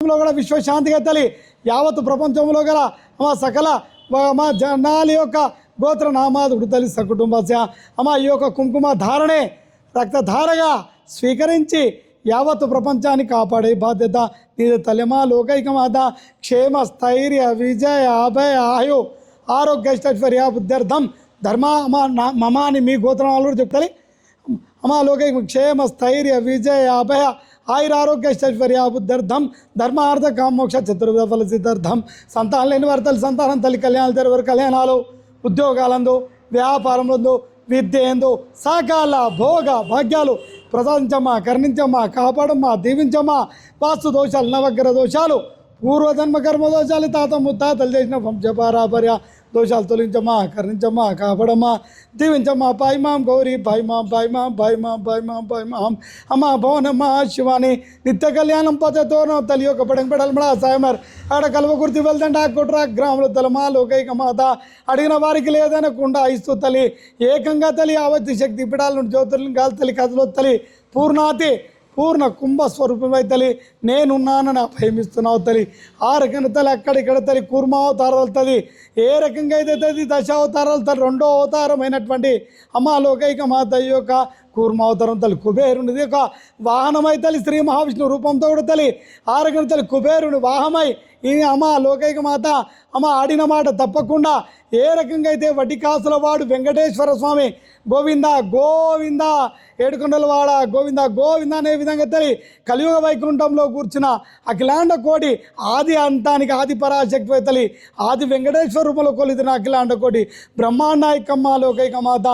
కూడా విశ్వశాంతిగా తల్లి యావత్ ప్రపంచంలో గల మా సకల మా జనాల యొక్క గోత్ర నామాదుడు తల్లి సకుటుంబస్య అమ్మ ఈ యొక్క కుంకుమ ధారణే రక్తధారగా స్వీకరించి యావత్ ప్రపంచాన్ని కాపాడే బాధ్యత నీది తల్లిమా. లోకైక మాత క్షేమ స్థైర్య విజయ అభయ ఆయు ఆరోగ్యైశ్వర్య బుద్ధ్యర్థం ధర్మ మమ అని మీ గోత్రాలు చెప్తాలి. అమ్మ లోకైక క్షేమ స్థైర్య విజయ అభయ ఆయురారోగ్యైశ్వర్య బుద్ధ్యర్థం ధర్మార్థ కామోక్ష చతుర్విధ ఫల సిద్ధార్థం. సంతానం లేని వారి తల్లి సంతానం, తల్లి కళ్యాణాలు తెరవరు కళ్యాణాలు, ఉద్యోగాలందు వ్యాపారంలో విద్య ఎందు సకాల భోగ భాగ్యాలు ప్రసాదించమ్మా, కరుణించమ్మా, కాపాడమ్మా, దీవించమ్మా. వాస్తు దోషాలు, నవగ్రహ దోషాలు, పూర్వజన్మ కర్మ దోషాలు, తాత ముత్తాతలు చేసిన వంశపారాపర్య దోషాలు తొలగించమ్మా, కరుణించమ్మా, కాపాడమ్మా, దీవించమ్మా. పాయిమాం గౌరీ పాయిమాం పాయిమాం పాయిమాం పాయిమాం పాయిమాం. అమ్మ భవనమ్మ శివాని నిత్య కళ్యాణం పద్ధతితో తల్లి యొక్క పడంపెడల్మడా సాయమర్ ఆడ కలవకుర్తి వెళ్తుంటే ఆ కుట్రా గ్రామంలో తలమా లోకైక మాత అడిగిన వారికి లేదనకుండా ఇస్తూ తల్లి ఏకంగా తల్లి ఆవతి శక్తి పిడాల నుండి జ్యోతిర్లింగాలు తల్లి కథలో తల్లి పూర్ణాతి పూర్ణ కుంభ స్వరూపమై తల్లి నేనున్నానని అభయమిస్తున్నావు తల్లి. ఆ రకంగా తల్లి అక్కడిక్కడ తల్లి కూర్మావతారాలు తల్లి ఏ రకంగా అయితే తల్లి దశావతారాలు తల్లి రెండో అవతారమైనటువంటి అమ్మ లోకైక మాత యొక్క కూర్మావతారం తల్లి కుబేరునిది ఒక వాహనమై తల్లి శ్రీ మహావిష్ణు రూపంతో కూడా తల్లి ఆ రకంగా తల్లి కుబేరుని వాహనమై ఈ అమ్మ లోకైక మాత అమ్మ ఆడిన మాట తప్పకుండా ఏ రకంగా అయితే వడ్డికాసుల వాడు వెంకటేశ్వర స్వామి గోవింద గోవింద ఏడుకొండలవాడ గోవింద గోవింద అనే విధంగా తల్లి కలియుగ వైకుంఠంలో కూర్చున్న అఖిలాండ కోటి ఆది అంతానికి ఆది పరాశక్తి తల్లి ఆది వెంకటేశ్వర రూపంలో కొలిదిన అఖిలాండ కోటి బ్రహ్మాండాయకమ్మ లోకైక మాత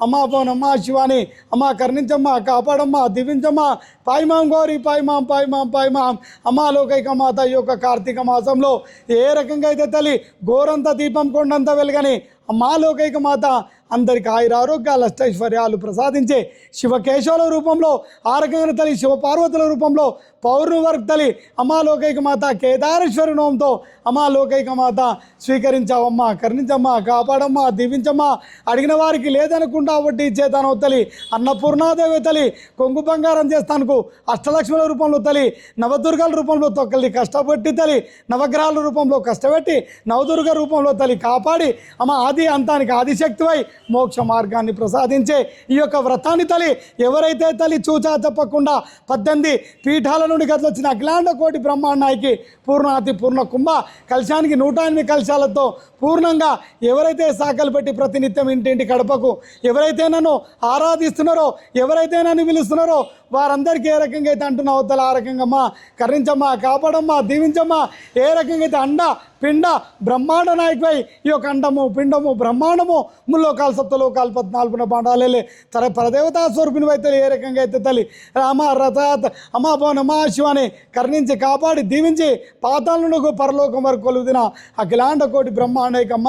అమ్మ పవనమ్మ శివాని అమ్మ కరుణించమ్మ, కాపాడమ్మ, దీవించమ్మ. పాయిమాం గౌరీ పాయిమాం పాయిమాం పాయిమాం. అమ్మ లోకైక మాత ఈ యొక్క కార్తీక మాసంలో ఏ రకంగా అయితే తల్లి గోరంత దీపం కొండంత వెలుగని అమ్మా లోకైక మాత అందరికి ఆయురారోగ్యాలు అష్టైశ్వర్యాలు ప్రసాదించే శివకేశవుల రూపంలో ఆ రకంగా తల్లి శివపార్వతుల రూపంలో పౌర్ణమి వరకు తల్లి అమ్మా లోకైక మాత కేదారేశ్వరి నోంతో అమ్మా లోకైక మాత స్వీకరించావమ్మా, కరుణించమ్మా, కాపాడమ్మా, దీవించమ్మా. అడిగిన వారికి లేదనుకుంటా వడ్డీ చేతానవు తల్లి అన్నపూర్ణాదేవి తల్లి కొంగు బంగారం చేస్తానుకు అష్టలక్ష్ముల రూపంలో తల్లి నవదుర్గల రూపంలో తొక్కల్ని కష్టపెట్టి తల్లి నవగ్రహాల రూపంలో కష్టపెట్టి నవదుర్గ రూపంలో తల్లి కాపాడి అమ్మ ఆది అంతానికి ఆదిశక్తివై మోక్ష మార్గాన్ని ప్రసాదించే ఈ యొక్క వ్రతాన్ని తల్లి ఎవరైతే తల్లి చూచా తప్పకుండా 18 పీఠాల నుండి గదిలొచ్చిన అఖిలాండ కోటి బ్రహ్మాండానికి పూర్ణాతి పూర్ణ కుంభ కలశానికి 108 కలశాలతో పూర్ణంగా ఎవరైతే సాకలు పెట్టి ప్రతినిత్యం ఇంటింటి గడపకు ఎవరైతే నన్ను ఆరాధిస్తున్నారో ఎవరైతే నన్ను పిలుస్తున్నారో వారందరికీ ఏ రకంగా అయితే అంటున్నావు తల ఆ రకంగా కరుణించమ్మా, కాపాడమ్మా, దీవించమ్మా. ఏ రకంగా అయితే అండ పిండ బ్రహ్మాండ నాయకువై ఈ యొక్క అండము పిండము బ్రహ్మాండము ముల్లోకాలు సప్తలోకాలు 14 పాండాలే తర పరదేవతా స్వరూపిణి అయితే ఏ రకంగా అయితే తల్లి రామ రథాత్ అమ్మా భవనమ్మా శివాని కరుణించి కాపాడి దీవించి పాతాల నుండి పరలోకం వరకు కొలుదిన అఖిలాండ కోటి బ్రహ్మాండైకమ్మ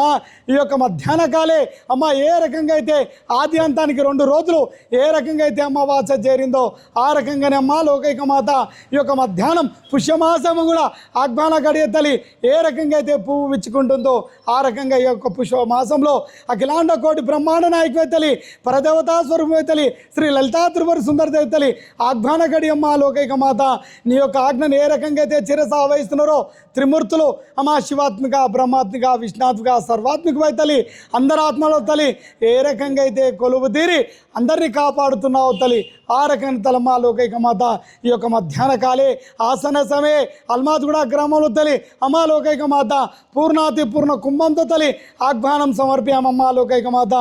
ఈ యొక్క మధ్యాహ్న కాలే అమ్మ ఏ రకంగా అయితే ఆది అంతానికి 2 రోజులు ఏ రకంగా అయితే అమావాస్య చేరిందో ఆ రకంగానే అమ్మ లోకైక మాత ఈ యొక్క మధ్యాహ్నం పుష్యమాసము కూడా ఆగ్మాన గడియ తల్లి ఏ రకంగా అయితే పువ్వు విచ్చుకుంటుందో ఆ రకంగా ఈ యొక్క పుష్యమాసంలో అఖిలాండ కోటి బ్రహ్మాండ నాయకువై తల్లి పరదేవతా స్వరూపమై తల్లి శ్రీ లలితా త్రిపుర సుందరదేవి తల్లి ఆగ్మాన గడి అమ్మ లోకైక మాత నీ యొక్క ఆజ్ఞను ఏ రకంగా అయితే చిరసావహిస్తున్నారో త్రిమూర్తులు అమ్మ శివాత్మిక బ్రహ్మాత్మిక విష్ణాత్మిక సర్వాత్మికమై తల్లి అందరి ఆత్మలో తల్లి ఏ రకంగా అయితే కొలువు తీరి అందరినీ కాపాడుతున్నావు తల్లి ఆ రకంగా తలమ్మ లోకైక మాత ఈ యొక్క మధ్యాహ్న కాలే ఆసన సమయే అల్మాద్గూడ గ్రామంలో తల్లి అమ్మ లోకైక మాత పూర్ణాతి పూర్ణ కుంభంతో తల్లి ఆహ్వానం సమర్ప్యామమ్మ లోకైక మాత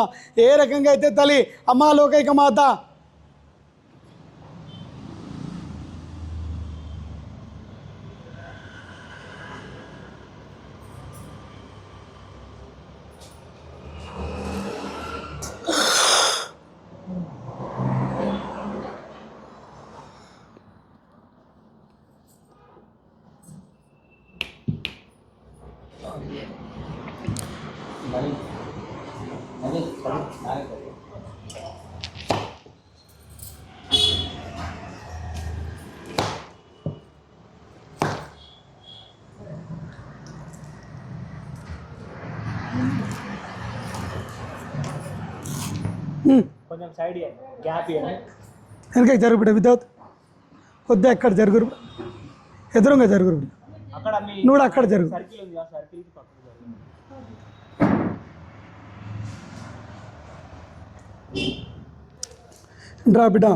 ఏ రకంగా అయితే తల్లి అమ్మ లోకైక మాత కొంచెం సైడ్ గ్యాప్ వెనక జరుగుబడి వితౌట్ కొద్దిగా ఎక్కడ జరుగురు ఎదురుగా జరుగురు నువ్వు అక్కడ జరుగు. డ్రా బిడ్డ,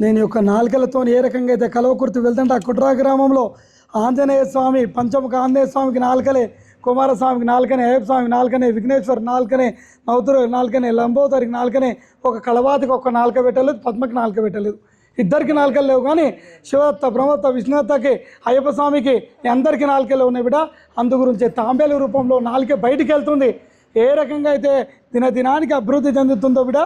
నేను యొక్క నాలుకలతో ఏ రకంగా అయితే కలవకుర్తి వెళ్తుంటే ఆ కుట్రా గ్రామంలో ఆంజనేయ స్వామి, పంచముఖ ఆంజనేయ స్వామికి నాలుకలే, కుమారస్వామికి నాలుకనే, అయ్యప్ప స్వామికి నాలుకనే, విఘ్నేశ్వర్ నాలుకనే, నవతురు నాలుకనే, లంబోదరికి నాలుకనే, ఒక కళవాతికి ఒక నాలుక పెట్టలేదు, పద్మకి నాలుక పెట్టలేదు, ఇద్దరికి నాలుకలు లేవు. కానీ శివదత్త, బ్రహ్మదత్త, విష్ణుదత్తకి, అయ్యప్ప స్వామికి అందరికీ నాలుకలు ఉన్నాయి బిడ్డ. అందు గురించి తాంబేలు రూపంలో నాలుకే బయటికి వెళ్తుంది. ఏ రకంగా అయితే దినానికి అభివృద్ధి చెందుతుందో బిడ్డ.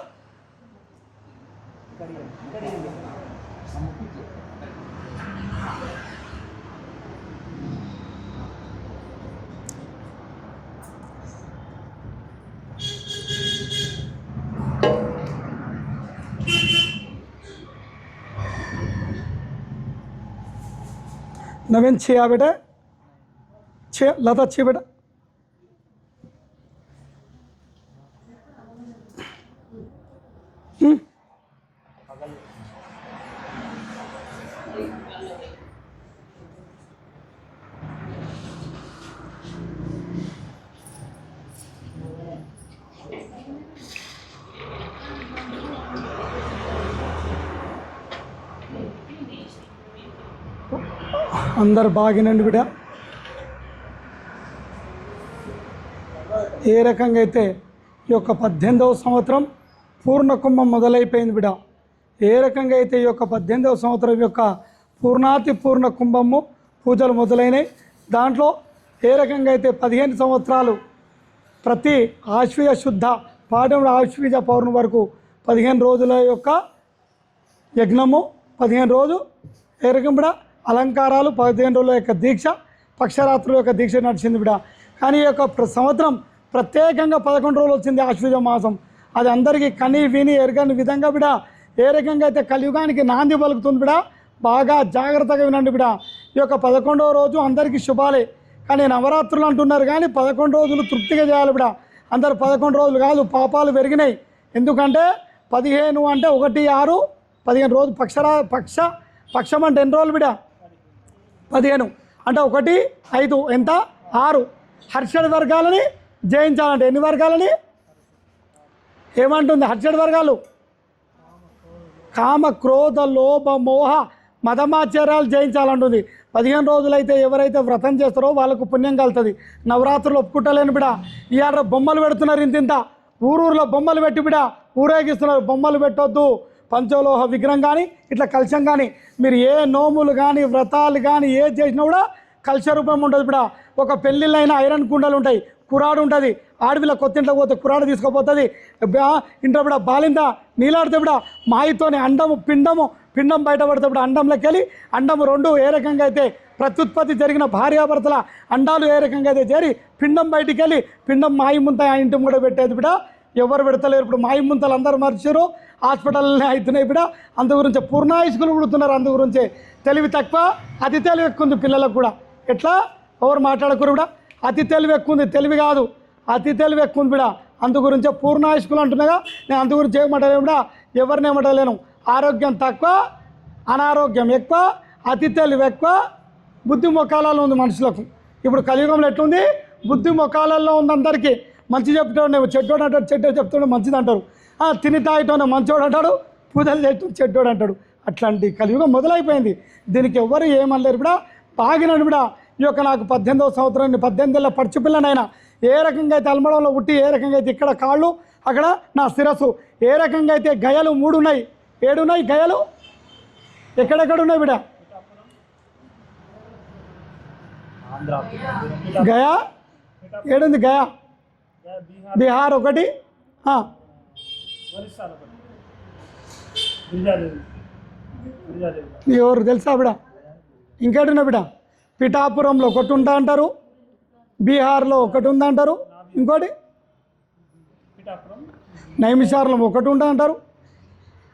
नवीन छिया बेटा, छिया लता छी बेटा. అందరు బాగినండి బిడ్డ. ఏ రకంగా అయితే ఈ యొక్క 18వ సంవత్సరం పూర్ణ కుంభం మొదలైపోయింది బిడ్డ. ఏ రకంగా అయితే ఈ యొక్క 18వ సంవత్సరం యొక్క పూర్ణాతి పూర్ణ కుంభము పూజలు మొదలైనవి. దాంట్లో ఏ రకంగా అయితే 15 సంవత్సరాలు ప్రతి ఆశ్వీజ శుద్ధ పాఠంలో ఆశ్వీజ పౌర్ణమి వరకు 15 రోజుల యొక్క యజ్ఞము, 15 రోజు ఏ రకం బిడ అలంకారాలు, 15 రోజుల యొక్క దీక్ష, పక్షరాత్రుల యొక్క దీక్ష నడిచింది బిడ. కానీ ఈ యొక్క సంవత్సరం ప్రత్యేకంగా 11 రోజులు వచ్చింది ఆశ్వీజ మాసం. అది అందరికీ కని విని ఎరగని విధంగా బిడ ఏ రకంగా అయితే కలియుగానికి నాంది పలుకుతుంది బిడ. బాగా జాగ్రత్తగా వినండి బిడ. ఈ యొక్క 11వ రోజు అందరికీ శుభాలే. కానీ నవరాత్రులు అంటున్నారు, కానీ 11 రోజులు తృప్తిగా చేయాలి బిడ. అందరు 11 రోజులు కాదు, పాపాలు పెరిగినాయి. ఎందుకంటే 15 అంటే 1, 6, 15 రోజులు పక్షం అంటే ఎన్ని రోజులు బిడ? 15 అంటే 1, 5 ఎంత? 6. హర్షడ్ వర్గాలని జయించాలంటే ఎన్ని వర్గాలని ఏమంటుంది? హర్షడ్ వర్గాలు కామ, క్రోధ, లోభ, మోహ, మదమాచార్యాలు జయించాలంటుంది. 15 రోజులైతే ఎవరైతే వ్రతం చేస్తారో వాళ్ళకు పుణ్యం కలుగుతుంది. నవరాత్రులు ఒప్పుకుంటలేను బిడ. ఇవాళ బొమ్మలు పెడుతున్నారు, ఇంతింత ఊరూరులో బొమ్మలు పెట్టి బిడ ఊరేగిస్తున్నారు. బొమ్మలు పెట్టొద్దు. పంచలోహ విగ్రహం కానీ ఇట్లా కలశం కానీ మీరు ఏ నోములు కానీ వ్రతాలు కానీ ఏ చేసినా కూడా కలశ రూపం ఉంటుంది బిడ. ఒక పెళ్ళిళ్ళైనా ఐరన్ కుండలు ఉంటాయి, కురాడు ఉంటుంది. ఆడపిల్ల కొత్త ఇంట్లో పోతే కురాడు తీసుకుపోతుంది. ఇంట్లో బిడ బాలింత నీలాడితే బిడ మాయితోనే పిండం బయటపడితే బిడ అండంలోకి వెళ్ళి అండం 2 ఏ రకంగా అయితే ప్రత్యుత్పత్తి జరిగిన భార్యాభర్తల అండాలు ఏ రకంగా అయితే చేరి పిండం బయటికి వెళ్ళి పిండం మాయి ముంత ఆ ఇంటి కూడా పెట్టేది బిడ. ఎవరు పెడతలేరు. ఇప్పుడు మాయి ముంతలు అందరూ మర్చారు, హాస్పిటల్నే అవుతున్నాయి బిడ. అందు గురించి పూర్ణాయుష్కులు పుడుతున్నారు. అందు గురించి తెలివి తక్కువ, అతి తెలివి ఎక్కువ ఉంది పిల్లలకు కూడా. ఎట్లా ఎవరు మాట్లాడకూరు బిడ. అతి తెలివి ఎక్కువ ఉంది, తెలివి కాదు, అతి తెలివి ఎక్కువ ఉంది బిడ. అందు గురించే పూర్ణాయుష్కులు అంటున్నాగా. నేను అందు గురించి ఏమంటలేను బిడ, ఎవరిని ఏమంటలేను. ఆరోగ్యం తక్కువ, అనారోగ్యం ఎక్కువ, అతి తెలివి ఎక్కువ, బుద్ధి మొక్కాలలో ఉంది మనుషులకు. ఇప్పుడు కలియుగంలో ఎట్లుంది? బుద్ధి మొక్కాలలో ఉంది అందరికీ. మంచి చెప్తాడు, చెడ్డోడు అంటాడు, చెడ్డ చెప్తాడు మంచిది అంటారు. తిని తాగితోనే మంచోడు అంటాడు, పూజలు చేస్తూ చెడ్డోడు అంటాడు. అట్లాంటి కలియుగం మొదలైపోయింది. దీనికి ఎవరు ఏమనలేరు బిడ. బాగినాడు బిడ. ఈ యొక్క నాకు 18వ సంవత్సరాన్ని 18 ఏళ్ళ పడుచు పిల్లనైనా ఏ రకంగా అయితే అల్మడంలో పుట్టి, ఏ రకంగా అయితే ఇక్కడ కాళ్ళు, అక్కడ నా శిరస్సు, ఏ రకంగా అయితే గయలు 3 ఉన్నాయి, 7 ఉన్నాయి గయలు. ఎక్కడెక్కడ ఉన్నాయి బిడ? గయా 7 ఉంది. గయా బీహార్ 1, ఎవరు తెలుసా బిడ? ఇంకేటున్నా బిడ? పిఠాపురంలో 1 ఉంటా అంటారు, బీహార్లో 1 ఉందా అంటారు, ఇంకోటి నైమిషార్లో 1 ఉంటా అంటారు.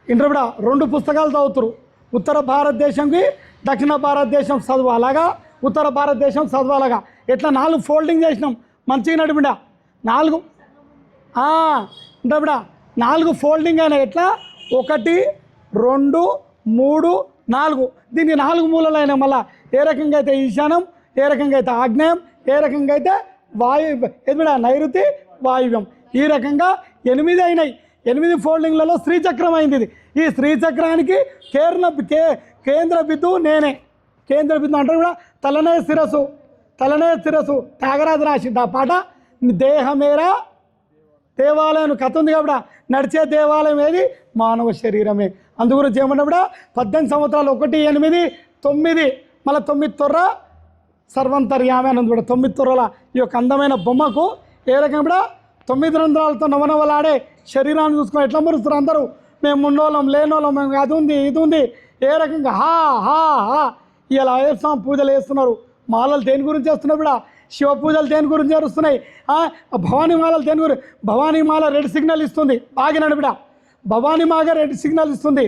ఇంటర్ బిడ 2 పుస్తకాలు చదువుతారు. ఉత్తర భారతదేశంకి దక్షిణ భారతదేశం చదువు అలాగా, ఉత్తర భారతదేశం చదువు అలాగా. ఎట్లా 4 ఫోల్డింగ్ చేసినాం మంచిగా నడిపిడ. 4 అంటే బిడ 4 ఫోల్డింగ్ అయినా ఎట్లా 1, 2, 3, 4. దీనికి 4 మూలలు అయినా మళ్ళీ ఏ రకంగా అయితే ఈశానం, ఏ రకంగా అయితే ఆగ్నేయం, ఏ రకంగా అయితే నైరుతి, వాయువ్యం. ఈ రకంగా 8 అయినాయి. 8 ఫోల్డింగ్లలో శ్రీచక్రం అయింది ఇది. ఈ శ్రీచక్రానికి కేంద్ర బిందువు నేనే. కేంద్ర బిందువు అంటే కూడా తలనే శిరస్సు త్యాగరాజు రాసింది ఆ పాట. దేహమేరా దేవాలయం కథ ఉంది కాబట్టి నడిచే దేవాలయం ఏది? మానవ శరీరమే. అందుగురించి ఏమన్నా 18 సంవత్సరాలు 1, 8, 9 మళ్ళీ 9 తొర్ర సర్వంతర్యామి అని కూడా 9 తొర్రల ఈ యొక్క అందమైన బొమ్మకు ఏ రకంగా 9 రంధ్రాలతో నవనవలాడే శరీరాన్ని చూసుకొని ఎట్లా మరుస్తారు అందరూ. మేము ఉన్నోళ్ళం లేనోళ్ళం, మేము అది ఉంది ఇది ఉంది, ఏ రకంగా హా హా హా. ఇలా అయ్యప్ప స్వామి పూజలు వేస్తున్నారు. మాలలు దేని గురించి వేస్తున్నారు? శివ పూజలు దేని గురించి జరుగుతున్నాయి? భవానీ మాలలు దేని గురించి? భవానీ మాల రెడ్ సిగ్నల్ ఇస్తుంది, బాగినాడు భవానీ మాల రెడ్ సిగ్నల్ ఇస్తుంది.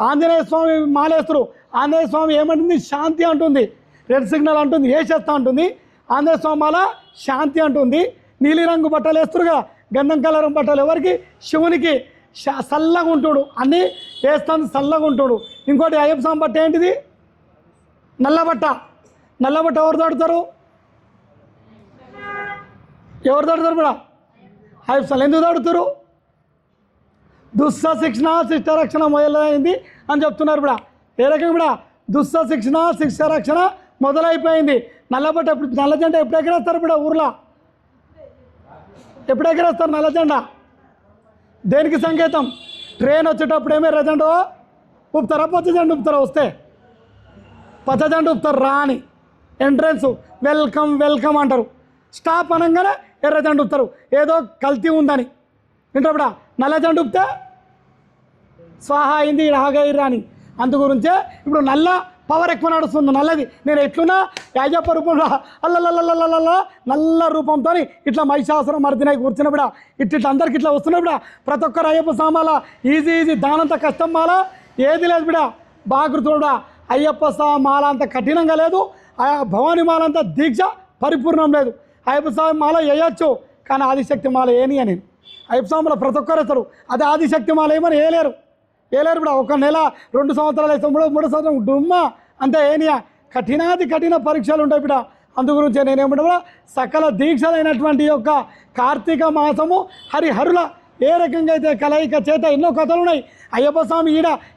ఆంజనేయ స్వామి మాలేస్తారు. ఆంజనేయ స్వామి ఏమంటుంది? శాంతి అంటుంది. రెడ్ సిగ్నల్ అంటుంది, వేసేస్తా అంటుంది. ఆంజనేయ స్వామి మాల శాంతి అంటుంది. నీలిరంగు బట్టలు వేస్తారు కదా, గంధం కలరం బట్టలు ఎవరికి? శివునికి. చల్లగా ఉంటుడు, అన్నీ వేస్తాను చల్లగా ఉంటుడు. ఇంకోటి అయ్యప్ప స్వామి బట్ట ఏంటిది? నల్లబట్ట. నల్లబట్ట ఎవరు తడుతారు? ఎవరు తడుతారు అయ్యప్ప స్వామి ఎందుకు తడుతారు? దుస్స శిక్షణ శిష్ట రక్షణ మొదలైంది అని చెప్తున్నారు ఏ రకంగా దుస్స శిక్షణ శిక్ష రక్షణ మొదలైపోయింది. నల్లబట్ట ఎప్పుడు, నల్ల జెండా ఎప్పుడు ఎగరేస్తారు ఊర్లో? ఎప్పుడు ఎగరేస్తారు నల్ల జెండా? దేనికి సంకేతం? ట్రైన్ వచ్చేటప్పుడు ఏమే ఎర్ర జెండా ఊపుతారా, పచ్చ జెండా ఊపుతారా? వస్తే పచ్చ జెండా ఊపుతారు రా అని. ఎంట్రన్స్ వెల్కమ్ వెల్కమ్ అంటారు. స్టాప్ అనగానే ఎర్ర జెండా ఊపుతారు, ఏదో కల్తీ ఉందని. వింటారా? నల్ల జెండా ఊపితే స్వాహ అయింది, ఆగైరా అని. అందు గురించే ఇప్పుడు నల్ల పవర్ ఎక్కువ నడుస్తుంది. నల్లది నేను ఎట్లున్నా యాజప్ప రూపంలో అల్లల్లల్లల్ల నల్ల రూపంతో ఇట్లా మహిషాసురం మర్దినాయి కూర్చున్నప్పుడు ఇట్లా అందరికి ఇట్లా వస్తున్నప్పుడు ప్రతి ఒక్కరు అయ్యప్ప సామాల ఈజీ దానంత కష్టం మాల ఏది లేదు బాగా గుర్తుడా. అయ్యప్ప స్వామి మాల అంత కఠినంగా లేదు, భవానీ మాల అంత దీక్ష పరిపూర్ణం లేదు. అయ్యప్ప స్వామి మాల వేయచ్చు, కానీ ఆదిశక్తి మాల ఏని అని అయ్యప్ప స్వామిలో ప్రతి ఒక్కరు వేస్తారు. అదే ఆదిశక్తి మాల ఏమని వేయలేరు. ఒక నెల 2 సంవత్సరాలు వేస్తాం, 3 సంవత్సరం డుమ్మా అంతే ఏనియా. కఠిన పరీక్షలు ఉంటాయి అందుగురించి నేనేమంటా సకల దీక్షలైనటువంటి యొక్క కార్తీక మాసము హరిహరుల ఏ రకంగా అయితే కలయిక చేత ఎన్నో కథలు ఉన్నాయి. అయ్యప్ప స్వామి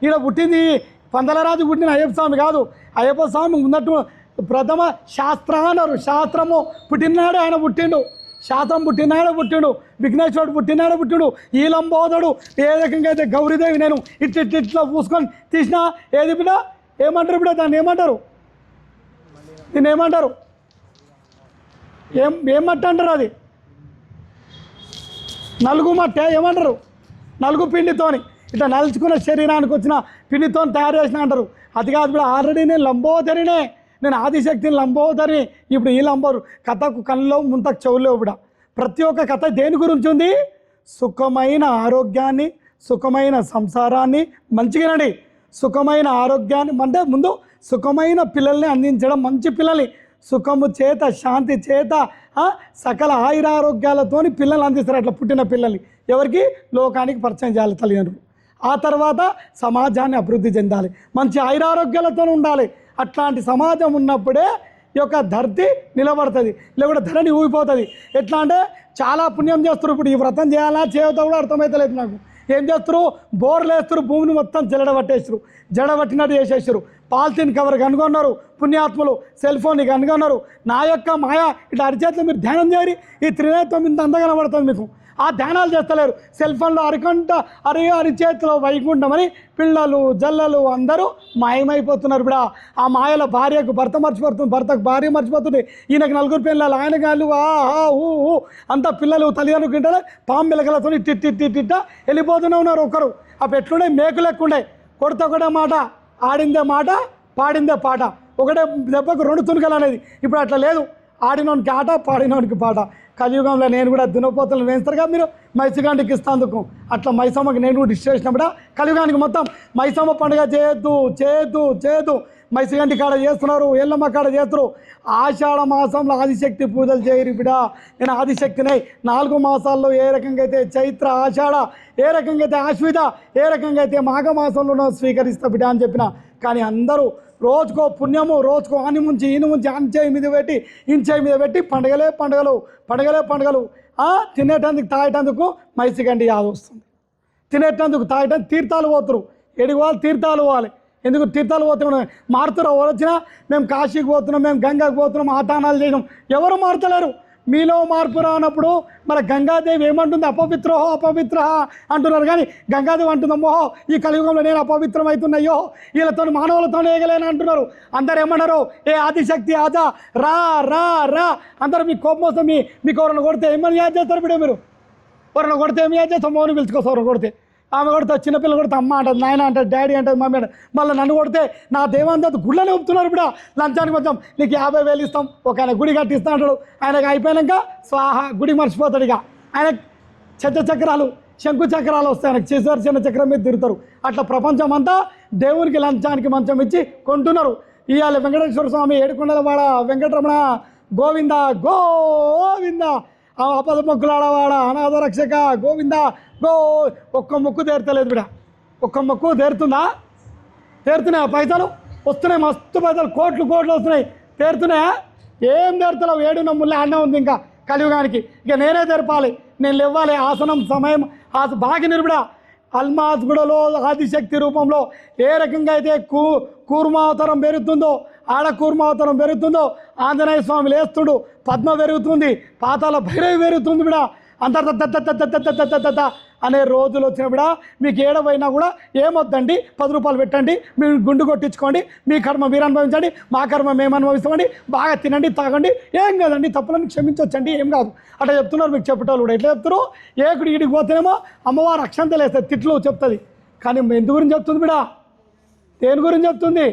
ఈడ పుట్టింది పందలరాజు పుట్టిన అయ్యప్ప స్వామి కాదు. అయ్యప్ప స్వామి ఉన్నట్టు ప్రథమ శాస్త్ర అన్నారు. శాస్త్రము పుట్టినాడు ఆయన పుట్టిండు, శాస్త్రం పుట్టినాడు పుట్టిండు, విఘ్నేశ్వరుడు పుట్టినాడు పుట్టిండు, ఈ లంబోదరుడు ఏ రకంగా అయితే గౌరీదేవి నేను ఇట్లా పూసుకొని తీసినా ఏది ఏమంటారు దాన్ని ఏమంటారు? దీన్ని ఏమంటారు? ఏం మట్టి అంటారు? అది నలుగు మట్టే ఏమంటారు? నలుగు పిండితోని ఇట్లా నలుచుకున్న శరీరానికి వచ్చిన పిండితో తయారు చేసిన అంటారు. అది కాదు ఆల్రెడీ నేను లంబోదరినే, నేను ఆదిశక్తిని లంబోదరిని. ఇప్పుడు ఈ లంబోరు కథకు కళ్ళలో ముంతకు చెవులేవు ప్రతి ఒక్క కథ దేని గురించి ఉంది? సుఖమైన ఆరోగ్యాన్ని, సుఖమైన సంసారాన్ని. మంచిగానండి, సుఖమైన ఆరోగ్యాన్ని అంటే ముందు సుఖమైన పిల్లల్ని అందించడం, మంచి పిల్లల్ని సుఖము చేత శాంతి చేత సకల ఆయురారోగ్యాలతోని పిల్లల్ని అందిస్తారు. అట్లా పుట్టిన పిల్లల్ని ఎవరికి? లోకానికి పరిచయం చేయాలి తల్లిదండ్రులు. ఆ తర్వాత సమాజాన్ని అభివృద్ధి చెందాలి, మంచి ఆయురారోగ్యాలతో ఉండాలి. అట్లాంటి సమాజం ఉన్నప్పుడే ఈ యొక్క ధరతి నిలబడుతుంది, లేకుంటే ధరని ఊగిపోతుంది. ఎట్లా అంటే చాలా పుణ్యం చేస్తారు. ఇప్పుడు ఈ వ్రతం చేయాలా చేయవద్దా కూడా అర్థమవుతలేదు నాకు. ఏం చేస్తారు? బోర్లు వేస్తారు, భూమిని మొత్తం జడబట్టేస్తారు, జడబట్టినట్టు చేసేస్తారు. పాలిథిన్ కవర్ కనుగొన్నారు పుణ్యాత్ములు, సెల్ ఫోన్ కనుగొన్నారు. నా యొక్క మాయ ఇట్లా అరిచేతిలో మీరు ధ్యానం చేయరు, ఈ త్రినేత్రం ఇంత అందంగా కనబడుతుంది మీకు. ఆ ధ్యానాలు చేస్తలేరు. సెల్ ఫోన్లో అరిచేతిలో వైకుంఠమని పిల్లలు జల్లలు అందరూ మాయమైపోతున్నారు. ఆ మాయల భార్యకు భర్త మర్చిపోతుంది, భర్తకు భార్య మర్చిపోతుంది. ఈయనకు 4 పిల్లలు, ఆయనకు వాళ్ళు అంతా పిల్లలు తల్లిదండ్రులు తింటారు. పాము పిల్లకలతో తిట్ట వెళ్ళిపోతూనే ఉన్నారు. ఒకరు అప్పుడు ఎట్లుండే మేకులు ఎక్కుండే, కొడితే ఒకటే మాట, ఆడిందే మాట, పాడిందే పాట, ఒకటే దెబ్బకు 2 తునుకలు అనేది. ఇప్పుడు అట్లా లేదు, ఆడినోనికి ఆట, పాడినోనికి పాట. కలియుగంలో నేను కూడా దున్నపోతలు వేస్తారు కదా మీరు మైసగాంటికి ఇస్తాందుకు, అట్లా మైసమ్మకి నేను కూడా డిస్ట్రీ చేసినప్పుడు కలియుగానికి మొత్తం మైసమ్మ పండుగ చేయొద్దు. మైసగంటి కాడ చేస్తున్నారు, ఎల్లమ్మ కాడ చేస్తారు. ఆషాఢ మాసంలో ఆదిశక్తి పూజలు చేయరు. నేను ఆదిశక్తిని 4 మాసాల్లో ఏ రకంగా అయితే చైత్ర ఆషాఢ, ఏ రకంగా అయితే ఆశ్విత, ఏ రకంగా అయితే మాఘ మాసంలోనో స్వీకరిస్తా అని చెప్పిన. కానీ అందరూ రోజుకో పుణ్యము, రోజుకో ఆని ముంచి ఈని ముంచి అంచెయి మీద పెట్టి ఇంచెయి మీద పెట్టి పండగలే పండగలు. తినేటందుకు తాగేటందుకు మైసిగండి యాద వస్తుంది. తినేటందుకు తాగేటందుకు తీర్థాలు పోతురు. ఎడికి పోవాలి? తీర్థాలు పోవాలి. ఎందుకు తీర్థాలు పోతున్నాం? మారుతురా? ఎవరు వచ్చినా మేము కాశీకి పోతున్నాం, మేము గంగాకి పోతున్నాం, ఆతానాలు చేయడం. ఎవరు మారుతలేరు. మీలో మార్పు రానప్పుడు మరి గంగాదేవి ఏమంటుంది? అపవిత్ర అంటున్నారు. కానీ గంగాదేవి అంటుందమ్మో ఈ కలియుగంలో నేను అపవిత్రం అవుతున్నాయో, వీళ్ళతో మానవులతో వేయగలేను అంటున్నారు. అందరు ఏమన్నారు? ఏ ఆదిశక్తి ఆజా రా రా రా అందరూ. మీ కోపం వస్తే మీకు ఎవరైనా కొడితే ఏమని యాద్ చేస్తారు? ఇప్పుడు మీరు ఎవరైనా కొడితే ఏమి యాద్ చేస్తాం? మౌని పిలుచుకోసం ఎవరు కొడితే, ఆమె కొడితే చిన్నపిల్లలు కొడితే అమ్మ అంటది, నాయన అంటది, డాడీ అంటది, మమ్మీ అంటది. మళ్ళీ నన్ను కొడితే నా దేవాంత గుళ్ళనే ఒప్పుతున్నారు. ఇప్పుడు లంచానికి కొంచెం నీకు 50,000 ఇస్తాం, ఒక ఆయన గుడి కట్టిస్తా అంటాడు. ఆయనకు అయిపోయాక స్వాహ గుడి మర్చిపోతాడు. ఇక ఆయన చక్రాలు శంకు చక్రాలు వస్తాయి, ఆయనకు చేసేవారు చిన్న చక్రం మీద తిరుగుతారు. అట్లా ప్రపంచం అంతా దేవునికి లంచానికి మంచం ఇచ్చి కొంటున్నారు. ఇవాళ వెంకటేశ్వర స్వామి ఏడుకొండలవాడ వెంకటరమణ గోవింద గోవింద, ఆపద మొక్కులాడవాడ అనాథ రక్షక గోవింద ఒక్క మొక్కు తీరతలేదు బిడ. ఒక్క మొక్కు తీరుతున్నాయా? పైసలు వస్తున్నాయి, మస్తు పైసలు, కోట్లు వస్తున్నాయి. తీరుతున్నాయా? ఏం తీరుతలేవు. ఏడున్న ముళ్ళ అన్న ఉంది ఇంకా కలియుగానికి. ఇక నేనే తెరపాలి, నేను లేవాలి. ఆసనం సమయం బాగా నిరుబిడ. అల్మాజ్గూడలో ఆదిశక్తి రూపంలో ఏ రకంగా అయితే కూర్మావతారం పెరుగుతుందో, ఆడ కూర్మావతారం పెరుగుతుందో, ఆంజనేయ స్వామి లేస్తుడు, పద్మ పెరుగుతుంది, పాతాల భైరవి పెరుగుతుంది బిడ. అంతర్దత్త అనే రోజులు వచ్చిన బిడ మీకు ఏడవైనా కూడా ఏమొద్దండి, 10 రూపాయలు పెట్టండి, మీరు గుండు కొట్టించుకోండి, మీ కర్మ మీరు అనుభవించండి, మా కర్మ మేము అనుభవిస్తామండి, బాగా తినండి తాగండి, ఏం కాదండి, తప్పులను క్షమించవచ్చండి, ఏం కాదు అట్లా చెప్తున్నారు. మీకు చెప్పేటోళ్ళు కూడా ఎట్లా చెప్తారు? ఏకుడు ఈడికి పోతేనేమో అమ్మవారు అక్షంతలు వేస్తుంది, తిట్లు చెప్తుంది. కానీ ఎందు గురించి చెప్తుంది బిడ? దేని గురించి చెప్తుంది?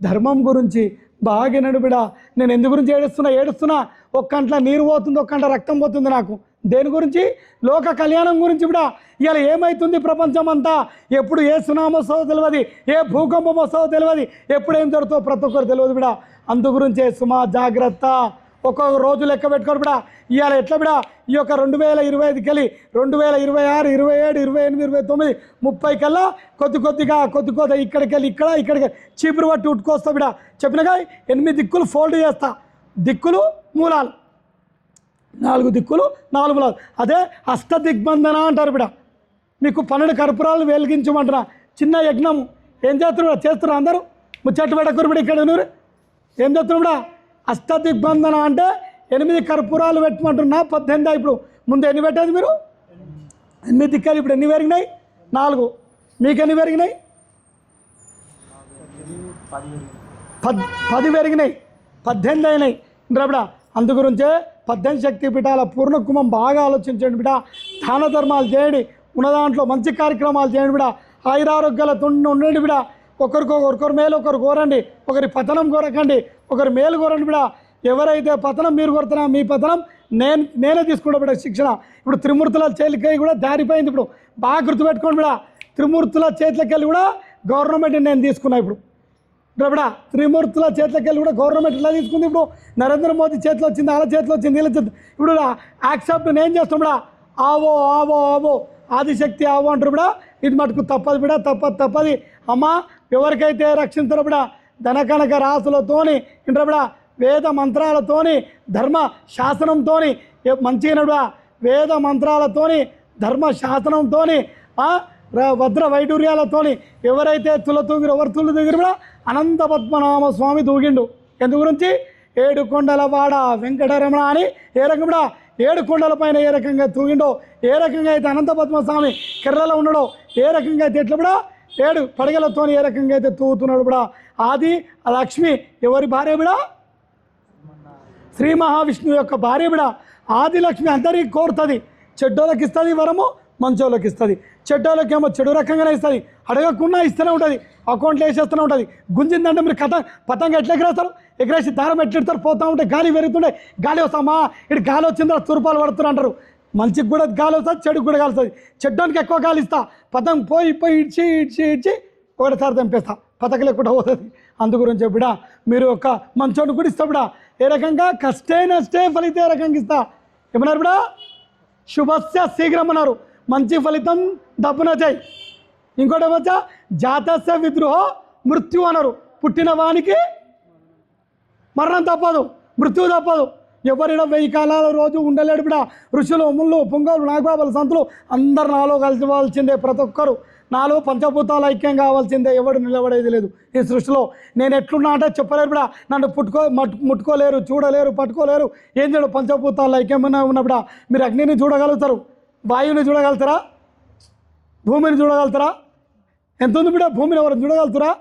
ధర్మం గురించి. బాగినడు బిడ. నేను ఎందు గురించి ఏడుస్తున్నా? ఒక్క కంట్లో నీరు పోతుంది, ఒక్క కంట్లో రక్తం పోతుంది నాకు. దేని గురించి? లోక కళ్యాణం గురించి బిడ. ఇవాళ ఏమవుతుంది ప్రపంచం అంతా? ఎప్పుడు ఏ సునామీ వస్తుందో తెలియదు, ఏ భూకంపం వస్తుందో తెలియదు, ఎప్పుడు ఏం జరుగుతుందో ప్రతి ఒక్కరు తెలియదు బిడ. అందు గురించే సుమా జాగ్రత్త. ఒక్కొక్క రోజు లెక్క పెట్టుకోరు బిడ. ఇవాళ ఎట్లా బిడ? ఈ యొక్క 2025 వెళ్ళి 2026, 27, 28, 29, 30 కల్లా కొద్ది ఇక్కడికి వెళ్ళి ఇక్కడికి చీపురు పట్టి ఉట్టుకొస్తా బిడ. చెప్పినగా 8 దిక్కులు ఫోల్డ్ చేస్తా. దిక్కులు మూలాలు, 4 దిక్కులు 4 మూలాలు. అదే అష్టదిగ్బంధన అంటారు బిడ. మీకు 12 కర్పూరాలు వెలిగించమంటున్నా. చిన్న యజ్ఞం ఏం చేస్తున్నారు అందరూ? ముచ్చట్టు పెట్టకూరు బిడ. ఇక్కడ నూరు ఏం చేస్తున్నారు బిడ? అష్టదిగ్బంధన అంటే 8 కర్పూరాలు పెట్టమంటున్నా. 18 ఇప్పుడు. ముందు ఎన్ని పెట్టేది మీరు? 8 దిక్కాలు. ఇప్పుడు ఎన్ని పెరిగినాయి? 4. మీకు ఎన్ని పెరిగినాయి? 10 పెరిగినాయి, 18 అయినాయి బిడ. అందుగురించే 18 శక్తి పీఠాల పూర్ణకుంభం బాగా ఆలోచించండి బిడ. దాన ధర్మాలు చేయండి, ఉన్న దాంట్లో మంచి కార్యక్రమాలు చేయండి బిడ. ఆయురారోగ్యాలతో ఉండండి బిడ. ఒకరి మేలు ఒకరు కోరండి, ఒకరి పతనం కోరకండి, ఒకరి మేలు కోరండి బిడ. ఎవరైతే పతనం మీరు కోరుతున్నా, మీ పతనం నేనే తీసుకుంటా బిడ శిక్షణ. ఇప్పుడు త్రిమూర్తుల చేతికి కూడా దారిపోయింది. ఇప్పుడు బాగా గుర్తుపెట్టుకోండి బిడ. త్రిమూర్తుల చేతికి వెళ్ళి కూడా గవర్నమెంట్ నేను తీసుకున్నా. ఇప్పుడు బిడ త్రిమూర్తుల చేతికి వెళ్ళి కూడా గవర్నమెంట్ ఇలా తీసుకుంది. ఇప్పుడు నరేంద్ర మోదీ చేతిలో వచ్చింది, వాళ్ళ చేతిలో వచ్చింది, వీళ్ళ చేతి. ఇప్పుడు యాక్సెప్ట్ నేను చేస్తాం బిడ. ఆవో ఆదిశక్తి ఆవో అంటారు బిడ. ఇది మటుకు తప్పదు బిడ, తప్పది. అమ్మ ఎవరికైతే రక్షించరు బిడ, ధనకనక రాసులతోని ఇంటారు బిడ, వేద మంత్రాలతోని, ధర్మ శాసనంతోని, మంచిగా వేద మంత్రాలతోని, ధర్మ శాసనంతోని, వజ్ర వైడూర్యాలతోని ఎవరైతే తులతూగిరు, ఎవరు తులు దిగిరు కూడా అనంత పద్మనాభ స్వామి దూగిండు. ఎందు గురించి? 7 కొండలవాడ వెంకటరమణ అని ఏ రకంగా 7 కొండల పైన ఏ రకంగా తూగిండో, ఏ రకంగా అయితే అనంత పద్మస్వామి కెర్రలో ఉన్నాడో, ఏ రకంగా అయితే ఎట్లా కూడా 7 పడగలతో ఏ రకంగా అయితే తూగుతున్నాడు కూడా. ఆది లక్ష్మి ఎవరి భార్య బిడ? శ్రీ మహావిష్ణువు యొక్క భార్య బిడ. ఆది లక్ష్మి అందరికీ కోరుతుంది. చెడ్డోళ్ళకి ఇస్తుంది వరము, మంచోళ్ళకి ఇస్తుంది. చెడ్డోళ్ళకేమో చెడు రకంగానే ఇస్తుంది, అడగకుండా ఇస్తూనే ఉంటుంది, అకౌంట్లో వేసేస్తూనే ఉంటుంది. గుంజిందంటే మీరు పతంగా ఎట్లా ఎగరేస్తారు? ఎగరేసి దారం ఎట్లెడతారు? పోతూ ఉంటే గాలి పెరుగుతుండే, గాలి వస్తామా ఇటు గాలి వచ్చిందో 100 రూపాయలు పడుతున్నారు అంటారు. మంచికి కూడా గాలి వస్తుంది, చెడుకు కూడా గాలి వస్తుంది. చెడ్డోనికి ఎక్కువ గాలి ఇస్తా, పతంగ పోయి ఇడ్చి ఒకటిసారి తెంపేస్తా, పతకలు ఎక్కువ పోతుంది. అందుగురించి బిడ మీరు ఒక మంచోని కూడా ఇస్తా బిడ. ఏ రకంగా కష్టే నష్టే ఫలితం ఏ రకంగా ఇస్తా. ఏమన్నారు బిడ? శుభస్య శీఘ్రం అన్నారు. మంచి ఫలితం దప్పున చేయి. ఇంకోటి ఏమొచ్చా? జాతస్య విద్రోహ మృత్యు అన్నారు. పుట్టిన వానికి మరణం తప్పదు, మృత్యువు తప్పదు. ఎవరైనా 1000 కాలాల రోజు ఉండలేడు బిడ. ఋషులు, ముళ్ళు, పుంగవులు, నాగబాబులు, సంతులు అందరు నాలో కలిసివాల్సిందే. ప్రతి ఒక్కరు నాలో పంచభూతాలు ఐక్యం కావాల్సిందే. ఎవడు నిలబడేది లేదు ఈ సృష్టిలో. నేను ఎట్లున్నా అంటే చెప్పలేరు బిడ. నన్ను ముట్టుకోలేరు, చూడలేరు, పట్టుకోలేరు. ఏం చేయడు? పంచభూతాలు ఐక్యం ఉన్న బిడ. మీరు అగ్నిని చూడగలుగుతారు, వాయువుని చూడగలుగుతారా, భూమిని చూడగలుగుతారా? ఎంత ఉంది బిడ? భూమిని ఎవరు చూడగలుగుతారా?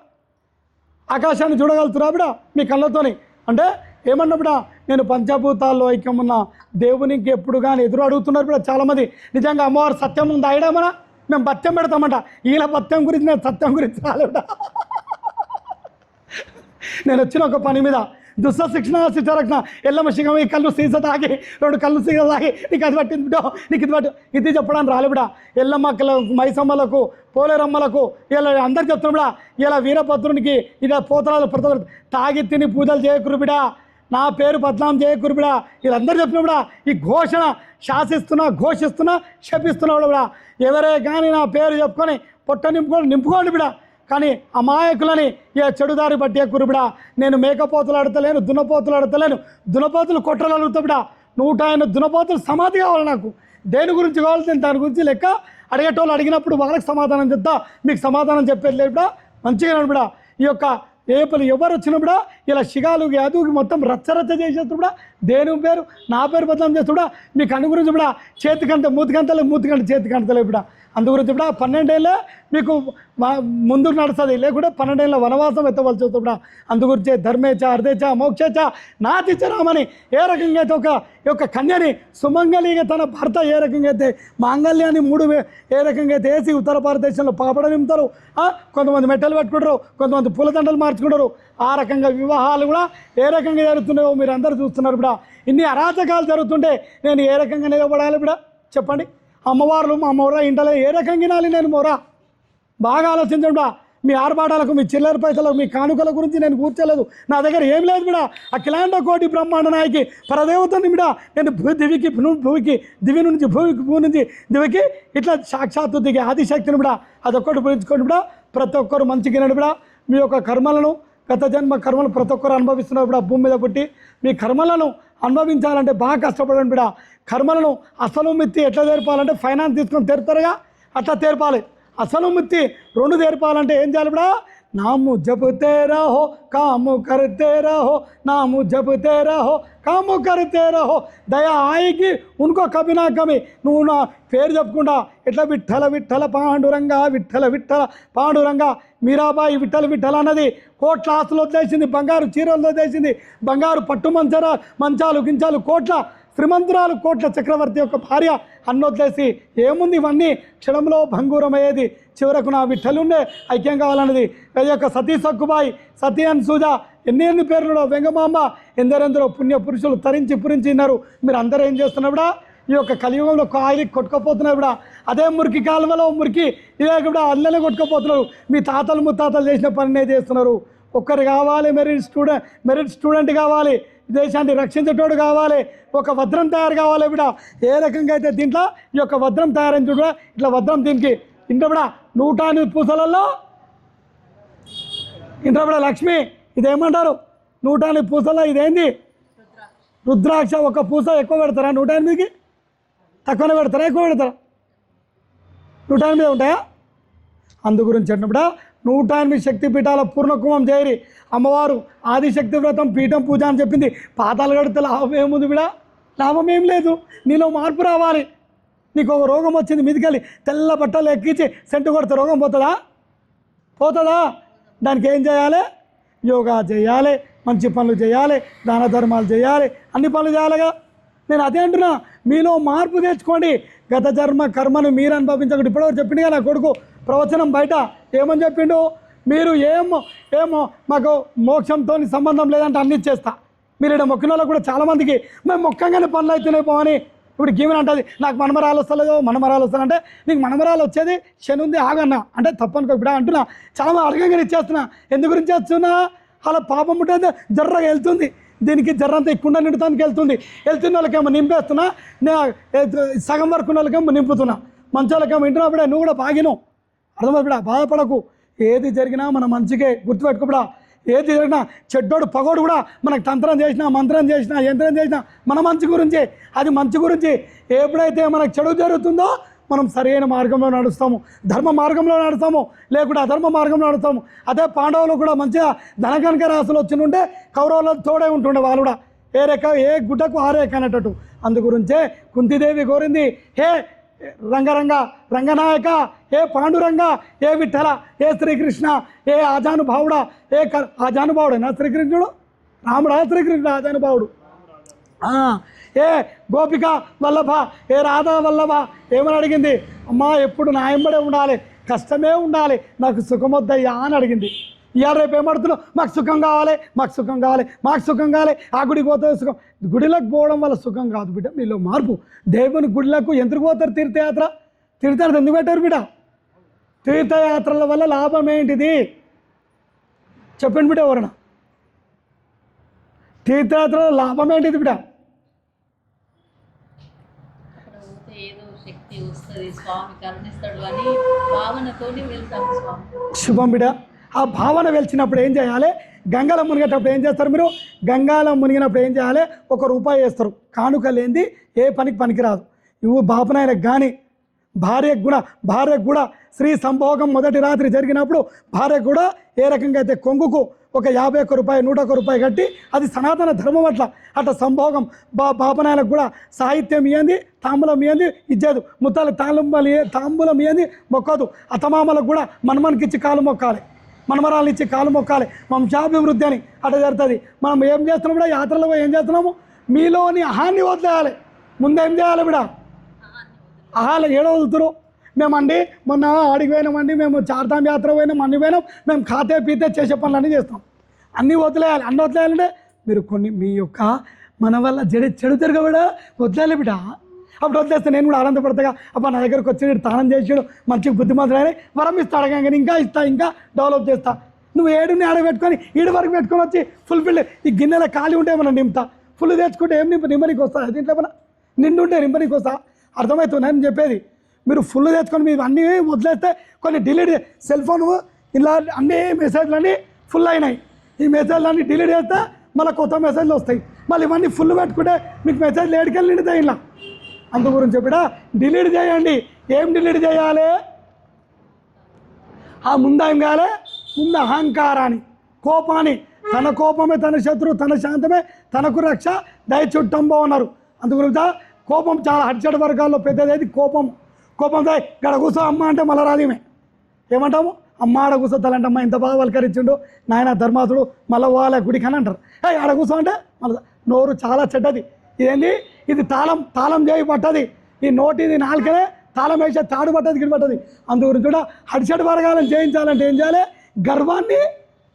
ఆకాశాన్ని చూడగలుగుతారా బిడ మీ కళ్ళతోని? అంటే ఏమన్నా బిడ, నేను పంచభూతాల్లో ఐక్యం ఉన్న దేవునికి ఎప్పుడు కానీ ఎదురు అడుగుతున్నారు బిడ చాలామంది. నిజంగా అమ్మవారు సత్యం ఉంది ఆయడమనా? మేము పత్యం పెడతామంట. ఈయన పత్యం గురించి, నేను సత్యం గురించి రాలేట. నేను వచ్చిన ఒక పని మీద దుస్త శిక్షణ శిక్షరక్షణ ఎల్లమ్మ శిఖం ఈ కళ్ళు సీస తాగి 2 కళ్ళు సీస తాగి నీకు అది పట్టింది బిడ్డో, నీకు ఇది పట్టి ఇది చెప్పడానికి రాలే బిడ. ఎల్లమ్మకు, మైసమ్మలకు, పోలేరమ్మలకు ఇలా అందరికి చెప్తున్నాం బిడ. ఇలా వీరభద్రునికి ఇలా పోతరాలు ప్రతి తాగి తిని పూజలు చేయకురు బిడ, నా పేరు బద్నాం చేయకురు బిడ. వీళ్ళందరూ చెప్పిన బిడ. ఈ ఘోషణ శాసిస్తున్నా, ఘోషిస్తున్నా, శపిస్తున్నాడు బిడ. ఎవరే కానీ నా పేరు చెప్పుకొని పొట్ట నింపుకోండి బిడ. కానీ అమాయకులని ఏ చెడుదారి బట్టి ఎక్కురు బిడ. నేను మేకపోతులు ఆడతలేను, దున్నపోతులు ఆడతలేను. దున్నపోతులు కొట్టలు అడుగుతా బిడ. 108 దున్నపోతులు సమాధి కావాలి నాకు. దేని గురించి కావాల్సింది దాని గురించి లెక్క అడిగేటోళ్ళు అడిగినప్పుడు వాళ్ళకి సమాధానం చెప్తా, మీకు సమాధానం చెప్పేది లేదు బిడ. మంచిగా బిడ. ఈ యొక్క ఏపలు ఎవరు వచ్చినా కూడా ఇలా శిగాలు యాదుకి మొత్తం రచ్చరచ్చ చేసేస్తూ కూడా దేని పేరు నా పేరు బదనాం చేస్తూ కూడా మీకు అను గురించి కూడా చేతికంటే మూతికంటలే, మూతికంటే చేతికంటలే కూడా. అందు గురించి కూడా 12 ఏళ్ళే మీకు ముందుకు నడుస్తుంది, లేకుంటే 12 ఏళ్ళ వనవాసం ఎత్తవలసి వస్తుంది కూడా. అందు గురించి ధర్మేచ అర్ధేచ మోక్షేచ నాతిచ రామని ఏ రకంగా అయితే ఒక యొక్క కన్యని సుమంగళిగా తన భర్త ఏ రకంగా అయితే మాంగళ్యాన్ని 3 ఏ రకంగా అయితే వేసి ఉత్తర భారతదేశంలో పాపడ నింపుతారు. కొంతమంది మెట్టలు పెట్టుకుంటారు, కొంతమంది పూలదండలు మార్చుకుంటారు. ఆ రకంగా వివాహాలు కూడా ఏ రకంగా జరుగుతున్నాయో మీరు అందరూ చూస్తున్నారు కూడా. ఇన్ని అరాచకాలు జరుగుతుంటే నేను ఏ రకంగా నిలబడాలి కూడా చెప్పండి. అమ్మవార్లు మా మొర ఇంటలో ఏ రకంగా వినాలి నేను మొర? బాగా ఆలోచించండి బిడా. మీ ఆర్భాటాలకు, మీ చిల్లర పైసలకు, మీ కానుకల గురించి నేను కూర్చోలేదు. నా దగ్గర ఏం లేదు బిడా. అఖిలాండ కోటి బ్రహ్మాండ నాయకి పరదేవతని బిడా. నేను దివికి భూమికి, దివి నుంచి భూమికి, భూ నుంచి దివికి ఇట్లా సాక్షాత్తు దిగి ఆదిశక్తిని బిడా. అదొక్కటి పిలుచుకోండి బిడా. ప్రతి ఒక్కరు మంచిగా బిడా. మీ యొక్క కర్మలను, గత జన్మ కర్మలు ప్రతి ఒక్కరు అనుభవిస్తున్నారు బిడా. భూమి మీద పుట్టి మీ కర్మలను అనుభవించాలంటే బాగా కష్టపడండి బిడా. కర్మలను అసలు మిత్తి ఎట్లా తెరపాలంటే ఫైనాన్స్ తీసుకొని తెరుతారుగా అట్లా తెరపాలి. అసలు మిత్తి 2 తెరపాలంటే ఏం చేయాలి బిడా? నాము జపతే రహో కాము కర్తే రహో, నాము జపతే రహో కాము కర్తే రహో. దయా ఆయికి ఉనుకో కభి నా కమి. నువ్వు నా పేరు చెప్పుకుంటా ఎట్లా విఠల విఠల పాండురంగ, విఠల విఠల పాండురంగ. మీరాబాయి విఠల విఠల అన్నది కోట్ల ఆస్తులు వదిలేసింది, బంగారు చీరలు వదిలేసింది, బంగారు పట్టు మంచాలు గించాలు, కోట్ల శ్రీమంతురాలు, కోట్ల చక్రవర్తి యొక్క భార్య అన్నొద్దేసి ఏముంది ఇవన్నీ క్షణంలో భంగూరమయ్యేది. చివరకు నా విఠలుండే ఐక్యం కావాలన్నది. అది యొక్క సతీ సక్కుబాయి, సతీ అని సూజా, ఎన్ని పేర్లు, వెంగమాంబ, ఎందరెందరో పుణ్య పురుషులు తరించి పురించినారు. మీరు అందరూ ఏం చేస్తున్నారుడా? ఈ యొక్క కలియుగంలో కాయలు కొట్టుకపోతున్నారు కూడా. అదే మురికి కాలువలో మురికి ఇదే కూడా అల్లనే కొట్టుకపోతున్నారు. మీ తాతలు ముత్తాతలు చేసిన పనినే చేస్తున్నారు. ఒక్కరు కావాలి, మెరిట్ స్టూడెంట్ కావాలి, దేశాన్ని రక్షించేటోడు కావాలి, ఒక వజ్రం తయారు కావాలి బిడా. ఏ రకంగా అయితే దీంట్లో ఈ యొక్క వజ్రం తయారైంది చూడ, ఇట్లా వజ్రం దీనికి ఇంట్లో బిడా 108 పూసలలో ఇంట్లో బిడా లక్ష్మి ఇదేమంటారు? 108 పూసల్లో ఇదేంది? రుద్రాక్ష. ఒక పూస ఎక్కువ పెడతారా? 108కి తక్కువనే పెడతారా, ఎక్కువ పెడతారా? 108 ఉంటాయా? అందు గురించి అన్నప్పుడు 108 శక్తిపీఠాల పూర్ణకుంభం చేయరి. అమ్మవారు ఆదిశక్తి వ్రతం పీఠం పూజ అని చెప్పింది. పాతాలు కడితే లాభం ఏముంది బిడా? లాభం ఏం లేదు. నీలో మార్పు రావాలి. నీకు ఒక రోగం వచ్చింది, మీదికెళ్ళి తెల్ల బట్టలు ఎక్కించి సెంటు కొడితే రోగం పోతుందా? పోతుందా? దానికి ఏం చేయాలి? యోగా చేయాలి, మంచి పనులు చేయాలి, దాన ధర్మాలు చేయాలి, అన్ని పనులు చేయాలిగా. నేను అదే అంటున్నా, మీలో మార్పు తెచ్చుకోండి. గత జన్మ కర్మను మీరు అనుభవించకుండా. ఇప్పటివరకు చెప్పిండుగా నా కొడుకు ప్రవచనం బయట ఏమని చెప్పిండు? మీరు ఏమో మాకు మోక్షంతో సంబంధం లేదంటే అన్ని ఇచ్చేస్తా. మీరు ఇక్కడ మొక్కిన వాళ్ళకు కూడా చాలామందికి మేము మొక్కంగానే పనులు అయితేనే పోవని. ఇప్పుడు గీమని అంటుంది, నాకు మనమరాలు వస్తలేదో, మనమరాలు వస్తానంటే నీకు మనమరాలు వచ్చేది శని ఉంది ఆగన్నా అంటే తప్పనుకో ఇప్పుడు అంటున్నా. చాలా అడగంగానే ఇచ్చేస్తున్నా. ఎందుకు గురించి చేస్తున్నా? అలా పాపం ఉంటుంది, జర్రగా వెళ్తుంది. దీనికి జర్రంతా ఇక్కుండా నిండుతానికి వెళ్తున్న వాళ్ళకేమో నింపేస్తున్నా, సగం వరకు ఉన్న వాళ్ళకేమో నింపుతున్నా. మంచాలకేమో ఇంటున్నప్పుడే నువ్వు కూడా బాగిను. అర్థమవుతుందా? బాధపడకు. ఏది జరిగినా మన మంచికే. గుర్తుపెట్టుకోబడా. ఏది జరిగినా చెడ్డోడు పగోడు కూడా మనకు తంత్రం చేసినా మంత్రం చేసినా యంత్రం చేసినా మన మంచి గురించి, అది మంచి గురించి. ఎప్పుడైతే మనకు చెడు జరుగుతుందో మనం సరైన మార్గంలో నడుస్తాము, ధర్మ మార్గంలో నడుస్తాము, లేకుంటే అధర్మ మార్గంలో నడుస్తాము. అదే పాండవులు కూడా మంచిగా ధనకనక రాశులు వచ్చినుంటే కౌరవులకు తోడే ఉంటుండే, వాళ్ళు కూడా ఏ గుడ్డకు ఆ రేఖ అనేటట్టు. అందుగురించే కుంతిదేవి కోరింది, హే రంగరంగ రంగనాయక, ఏ పాండురంగ, ఏ విఠల, ఏ శ్రీకృష్ణ, ఏ ఆజానుభావుడా, ఆజానుభావుడేనా శ్రీకృష్ణుడు, రాముడా శ్రీకృష్ణుడు ఆజానుభావుడు, ఏ గోపిక వల్లభ, ఏ రాధా వల్లభ ఏమని అడిగింది, అమ్మా ఎప్పుడు నా ఎంబడే ఉండాలి, కష్టమే ఉండాలి, నాకు సుఖం వద్దయ్యా అని అడిగింది. ఇవాళ రేపు ఏమడుతున్నావు, మాకు సుఖం కావాలి, మాకు సుఖం కావాలి, మాకు సుఖం కావాలి, ఆ గుడికి పోతే సుఖం. గుడిలోకి పోవడం వల్ల సుఖం కాదు బిడ్డ, మీలో మార్పు. దేవుని గుడిలకు ఎందుకు పోతారు? తీర్థయాత్ర ఎందుకు పెట్టారు బిడ్డ? తీర్థయాత్రల వల్ల లాభం ఏంటిది చెప్పండి బిడ్డ ఎవరన్నా? తీర్థయాత్రల లాభం ఏంటిది బిడ్డ? శుభం బిడ్డ. ఆ భావన వెలిచినప్పుడు ఏం చేయాలి? గంగలో మునిగేటప్పుడు ఏం చేస్తారు మీరు? గంగాలో మునిగినప్పుడు ఏం చేయాలి? ₹1 వేస్తారు. కానుక లేనిది ఏ పనికి పనికిరాదు. ఇవి బాపనాయనకు కానీ భార్యకు కూడా స్త్రీ సంభోగం మొదటి రాత్రి జరిగినప్పుడు భార్యకు కూడా ఏ రకంగా అయితే కొంగుకు ఒక ₹51 ₹101 కట్టి, అది సనాతన ధర్మం. అట్లా సంభోగం బాపనాయనకు కూడా సాహిత్యం ఇయ్యంది, తాంబూలం ఇయ్యంది ఇచ్చేది, ముత్తాలు తాంబూలం ఇయ్యంది మొక్కదు. అతమామలకు కూడా మనమనికిచ్చి కాలు మొక్కాలి, మనమరాలు ఇచ్చి కాలు మొక్కాలి, వంశాభివృద్ధి అని అట్లా జరుగుతుంది. మనం ఏం చేస్తున్నాం కూడా యాత్రలో ఏం చేస్తున్నాము? మీలోని అహాన్ని వదిలేయాలి. ముందేం చేయాలి బిడ? అహాలు ఏడో వదులుతురు. మేమండి మొన్న ఆడికి పోయినామండి, మేము చార్ధామ్ యాత్ర పోయినాం, అన్ని పోయినాం, మేము ఖాతే పీతే చేసే పనులన్నీ చేస్తాం. అన్నీ వదిలేయాలి. అన్నీ వదిలేయాలంటే మీరు కొన్ని మీ యొక్క మన వల్ల చెడు తిరగబడా వదిలేయాలి బిడ. అప్పుడు వదిలేస్తే నేను కూడా ఆనందపడతాగా, అబ్బా నా దగ్గరకు వచ్చి తానం చేసాడు, మంచిగా బుద్ధిమంతుడని వరం ఇస్తాడు, కానీ ఇంకా ఇస్తా, ఇంకా డెవలప్ చేస్తా. నువ్వు ఏడుని ఆడ పెట్టుకొని ఈడు వరకు పెట్టుకొని వచ్చి ఫుల్ఫిల్ ఈ గిన్నెల ఖాళీ ఉంటే మనం నింపుతా, ఫుల్ తెచ్చుకుంటే ఏం నింపనీకి వస్తా? దీంట్లో మన నిండు ఉంటే నింపనీకి వస్తా? అర్థమవుతుంది నేను చెప్పేది. మీరు ఫుల్ తెచ్చుకొని మీరు అన్నీ వదిలేస్తే కొన్ని డిలీట్, సెల్ ఫోన్ ఇలా అన్ని మెసేజ్లన్నీ ఫుల్ అయినాయి, ఈ మెసేజ్లన్నీ డిలీట్ చేస్తే మళ్ళీ కొత్త మెసేజ్లు వస్తాయి. మళ్ళీ ఇవన్నీ ఫుల్ పెట్టుకుంటే మీకు మెసేజ్లు ఏడుకెళ్ళి నిండుతాయి ఇలా. అందు గురించి చెప్పిడా డిలీట్ చేయండి. ఏం డిలీట్ చేయాలి? ఆ ముందేం కాలే? ముందు అహంకారాన్ని, కోపాన్ని. తన కోపమే తన శత్రువు, తన శాంతమే తనకు రక్ష, దయచుట్టంబో అన్నారు. అందుగురించి కోపం చాలా హడ్జడ్ వర్గాల్లో పెద్దది కోపం. కోపం గడ కూసో అమ్మ అంటే మళ్ళీ రాదేమే ఏమంటాము? అమ్మ ఆడ కూసొత్తాలంటే అమ్మ ఇంత బాగా వల్కరించిండు నాయన ధర్మాసుడు, మళ్ళీ పోవాలి గుడికి అని అంటారు. ఆడ కూసో అంటే మళ్ళీ నోరు చాలా చెడ్డది. ఇదేంది? ఇది తాళం చేయి పట్టది. ఈ నోటిది నాలుకనే తాళం వేసే తాడు పట్టది, గిడి పట్టది. అందుగురించి కూడా హడ్షడ్ వర్గాలను జయించాలంటే ఏం చేయాలి? గర్వాన్ని,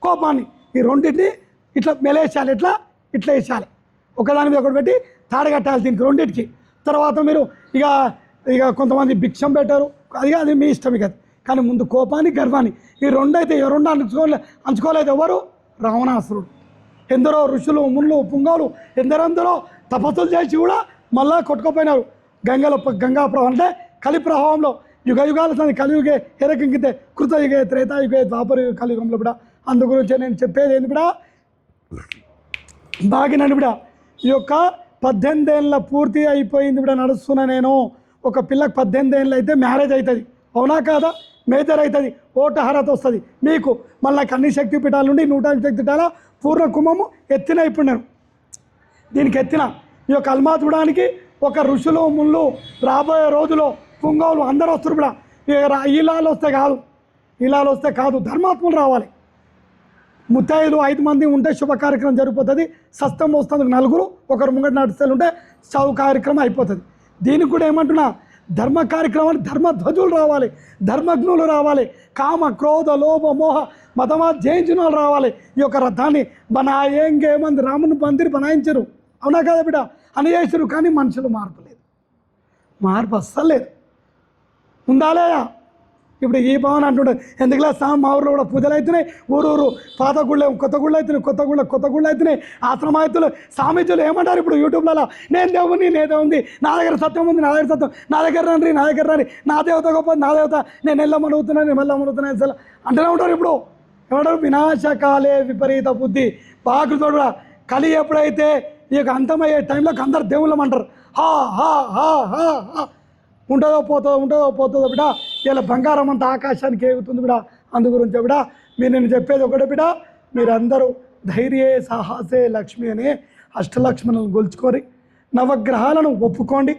కోపాన్ని, ఈ రెండింటిని ఇట్లా మెలేసాలి, ఇట్లా వేసాలి. ఒకదాని మీద ఒకటి పెట్టి తాడు కట్టాలి దీనికి రెండింటికి. తర్వాత మీరు ఇక కొంతమంది భిక్షం పెట్టారు, అది మీ ఇష్టం ఇక. కానీ ముందు కోపాన్ని, గర్వాన్ని, ఈ రెండైతే రెండు అంచుకోలేదు ఎవరు? రావణాసురుడు. ఎందరో ఋషులు, ముళ్ళు, పుంగవులు ఎందరెందరో తపస్సులు చేసి కూడా మళ్ళా కొట్టుకుపోయినారు గంగా ప్రవాహం. అంటే కలి ప్రవాహంలో యుగాల సంది కలియుగే ఏ రకంగితే కృతయుగే, త్రేతాయుగే, ద్వాపర కలియుగంలో కూడా. అందు గురించి నేను చెప్పేది ఏంది బిడా, బాగినండి బిడా. ఈ యొక్క 18 ఏళ్ళ పూర్తి అయిపోయింది బిడా, నడుస్తున్నా నేను. ఒక పిల్లకి 18 ఏళ్ళు అయితే మ్యారేజ్ అవుతుంది, అవునా కాదా? మేజర్ అవుతుంది, ఓటు అర్హత వస్తుంది మీకు. మళ్ళీ అన్ని శక్తి పీఠాల నుండి 108 శక్తి పీఠాల పూర్ణ కుంభము ఎత్తిన. ఇప్పుడు నేను దీనికి ఎత్తిన ఈ యొక్క అల్మాతుడానికి ఒక ఋషులు, ముళ్ళు, రాబోయే రోజులో పుంగవులు అందరూ వస్తారు కూడా. ఈలాలు వస్తే కాదు, ధర్మాత్ములు రావాలి. ముత్తైదులు 5 మంది ఉంటే శుభ కార్యక్రమం జరిగిపోతుంది. సస్తం వస్తుంది 4, ఒకరు ముంగట నడుస్తూ ఉంటే చదువు కార్యక్రమం అయిపోతుంది. దీనికి కూడా ఏమంటున్నా, ధర్మ కార్యక్రమానికి ధర్మధ్వజులు రావాలి, ధర్మజ్ఞులు రావాలి, కామ, క్రోధ, లోభ, మోహ మతమా జయించిన వాళ్ళు రావాలి. ఈ యొక్క రథాన్ని బనాయేంగే మంది రాముని పందిరి బనాయించరు, అవునా కదా బిడ్డ? అని చేసారు. కానీ మనుషులు మార్పు లేదు, మార్పు అస్సలు లేదు. ఉందా లేదా? ఇప్పుడు ఈ భవన్ అంటుండే ఎందుకులే మా ఊళ్ళో కూడా పూజలు అవుతున్నాయి, ఊరూరు పాత గుళ్ళు, కొత్త గుళ్ళు అవుతున్నాయి, కొత్త గుళ్ళు అవుతున్నాయి. ఆశ్రమాయతులు, స్వామీజులు ఏమంటారు ఇప్పుడు యూట్యూబ్లలో, నేను దేవుని, నేదే ఉంది, నా దగ్గర సత్యం ఉంది, నా దగ్గర సత్యం, నా దగ్గర రండి, నా దేవత గొప్ప, నా దేవత, నేను వెళ్ళమనుగుతున్నాను, నేను వెళ్ళమనుగుతున్నాను అసలు అంటూనే ఉంటారు. ఇప్పుడు ఏమంటారు, వినాశకాలే విపరీత బుద్ధి. బాగుతోడు కూడా కలి ఎప్పుడైతే ఈ యొక్క అంతమయ్యే టైంలోకి అందరు దేవుళ్ళం అంటారు. హా హా హా హా హా ఉంటుందో పోతుందో బిడ. ఇలా బంగారం అంతా ఆకాశానికి ఎగుతుంది బిడ. అందు గురించి బిడ నేను చెప్పేది ఒకటే బిడ, మీరందరూ ధైర్యే సాహసే లక్ష్మి అని అష్టలక్ష్మణులను గొలుచుకోరి, నవగ్రహాలను ఒప్పుకోండి,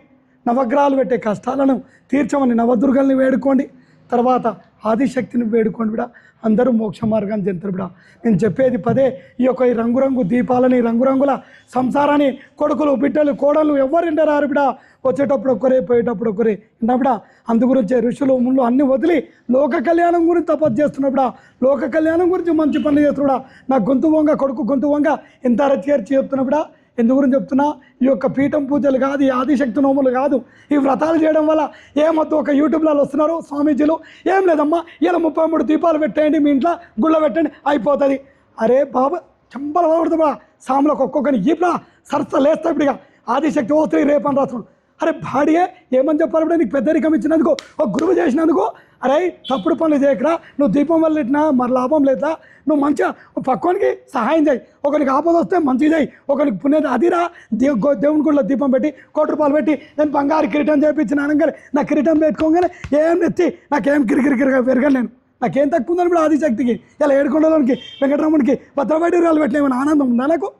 నవగ్రహాలు పెట్టే కష్టాలను తీర్చమని నవదుర్గల్ని వేడుకోండి, తర్వాత ఆదిశక్తిని వేడుకోండి బిడ. అందరూ మోక్ష మార్గాన్ని చెందుతారు బిడ. నేను చెప్పేది పదే, ఈ యొక్క ఈ రంగురంగు దీపాలని, రంగురంగుల సంసారాన్ని కొడుకులు బిడ్డలు కోడళ్ళు ఎవరు రారు బిడ. వచ్చేటప్పుడు ఒకరే, పోయేటప్పుడు ఒకరే విన్నా బిడ. అందు గురించే ఋషులు ముళ్ళు అన్నీ వదిలి లోక కళ్యాణం గురించి తపస్సు చేస్తున్నాడు బిడ. లోక కళ్యాణం గురించి మంచి పనులు చేస్తున్నాడా. నా గొంతు వంగ కొడుకు గొంతు వంగ ఎంత రచేర్చి చెప్తున్నా బిడ. ఎందు గురించి చెప్తున్నా, ఈ యొక్క పీఠం పూజలు కాదు, ఈ ఆదిశక్తి నోములు కాదు, ఈ వ్రతాలు చేయడం వల్ల ఏమొద్దు. ఒక యూట్యూబ్లో వస్తున్నారు స్వామీజీలు, ఏం లేదమ్మా ఇలా 33 దీపాలు పెట్టేయండి, మీ ఇంట్లో గుళ్ళ పెట్టండి అయిపోతుంది. అరే బాబా చంపలు పడతా సాములకు ఒక్కొక్కని ఈప్లా సరస్త లేస్తా ఇప్పుడుగా ఆదిశక్తి ఓ 3 రేపు అని రాస్తున్నాడు. అరే భాడియే ఏమని చెప్పాలి ఇప్పుడు, నీకు పెద్దరికం ఇచ్చినందుకు, ఒక గురువు చేసినందుకు. అరే తప్పుడు పనులు చేయకరా, నువ్వు దీపం వల్ల ఇట్లా మరి లాభం లేదా, నువ్వు మంచిగా పక్కోనికి సహాయం చేయి, ఒకరికి ఆపద వస్తే మంచిగా చేయి, ఒకరికి పుణ్యత అదిరా. దేవుని గుడిలో దీపం పెట్టి ₹1 పెట్టి నేను బంగారు కిరీటం చేయించిన అనగానే నా కిరీటం పెట్టుకోగానే ఏం నెత్తి నాకేం కిరికిరికిరిగా పెరగను నేను, నాకేం తక్కువ ఉందని ఇప్పుడు ఆదిశక్తికి ఇలా ఏడుకొండలోనికి వెంకటరమణికి భద్రపడి రాళ్ళు పెట్టిన ఏమైనా ఆనందం ఉందా నాకు?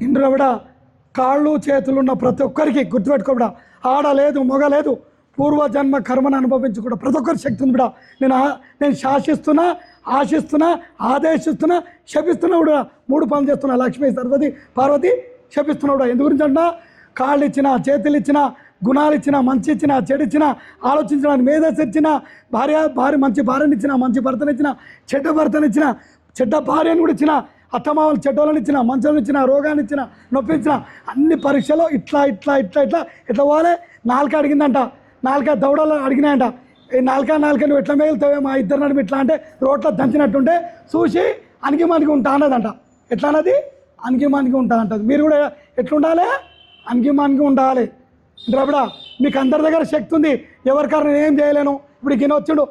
ఇందులో కూడా కాళ్ళు చేతులున్న ప్రతి ఒక్కరికి గుర్తుపెట్టుకోబడా, ఆడ లేదు మొగ లేదు, పూర్వజన్మ కర్మను అనుభవించకుండా ప్రతి ఒక్కరి శక్తి ఉంది బిడా. నేను శాసిస్తున్నా, ఆశిస్తున్నా, ఆదేశిస్తున్నా, శపిస్తున్నా కూడా. 3 పనులు చేస్తున్నా, లక్ష్మీ సరస్వతి పార్వతి శపిస్తున్నా కూడా. ఎందు గురించి అంటున్నా, కాళ్ళు ఇచ్చిన, చేతులు ఇచ్చిన, గుణాలు ఇచ్చిన, మంచి ఇచ్చిన, చెడు ఇచ్చిన, ఆలోచించిన, మేధస్సు ఇచ్చిన, భార్య మంచి భార్యనిచ్చిన, మంచి భర్తనిచ్చిన, చెడ్డ భర్తనిచ్చిన, చెడ్డ భార్యను కూడా ఇచ్చిన, అత్తమామలు చెడ్డోళ్ళని ఇచ్చిన, మంచోళ్ళని ఇచ్చిన, రోగాన్ని ఇచ్చిన, నొప్పించిన, అన్ని పరీక్షలో ఇట్లా ఇట్లా ఇట్లా ఇట్లా ఎట్లా పోవాలి. 4 అడిగిందంట, 4 దౌడలు అడిగినాయంట. ఈ 4 నువ్వు ఎట్లా మిగులుతావే మా ఇద్దరు నడుము ఇట్లా అంటే రోడ్లో దంచినట్టుంటే చూసి అణిగి మణిగి ఉంటా అన్నదంట. ఎట్లా అన్నది? అణిగి మణిగి ఉంటా అంటది. మీరు కూడా ఎట్లుండాలి? అణిగి మణిగి ఉండాలి. ద్రవిడ మీకు అందరి దగ్గర శక్తి ఉంది, ఎవరికైనా నేను ఏం చేయలేను. ఇప్పుడు ఈయన వచ్చిండు,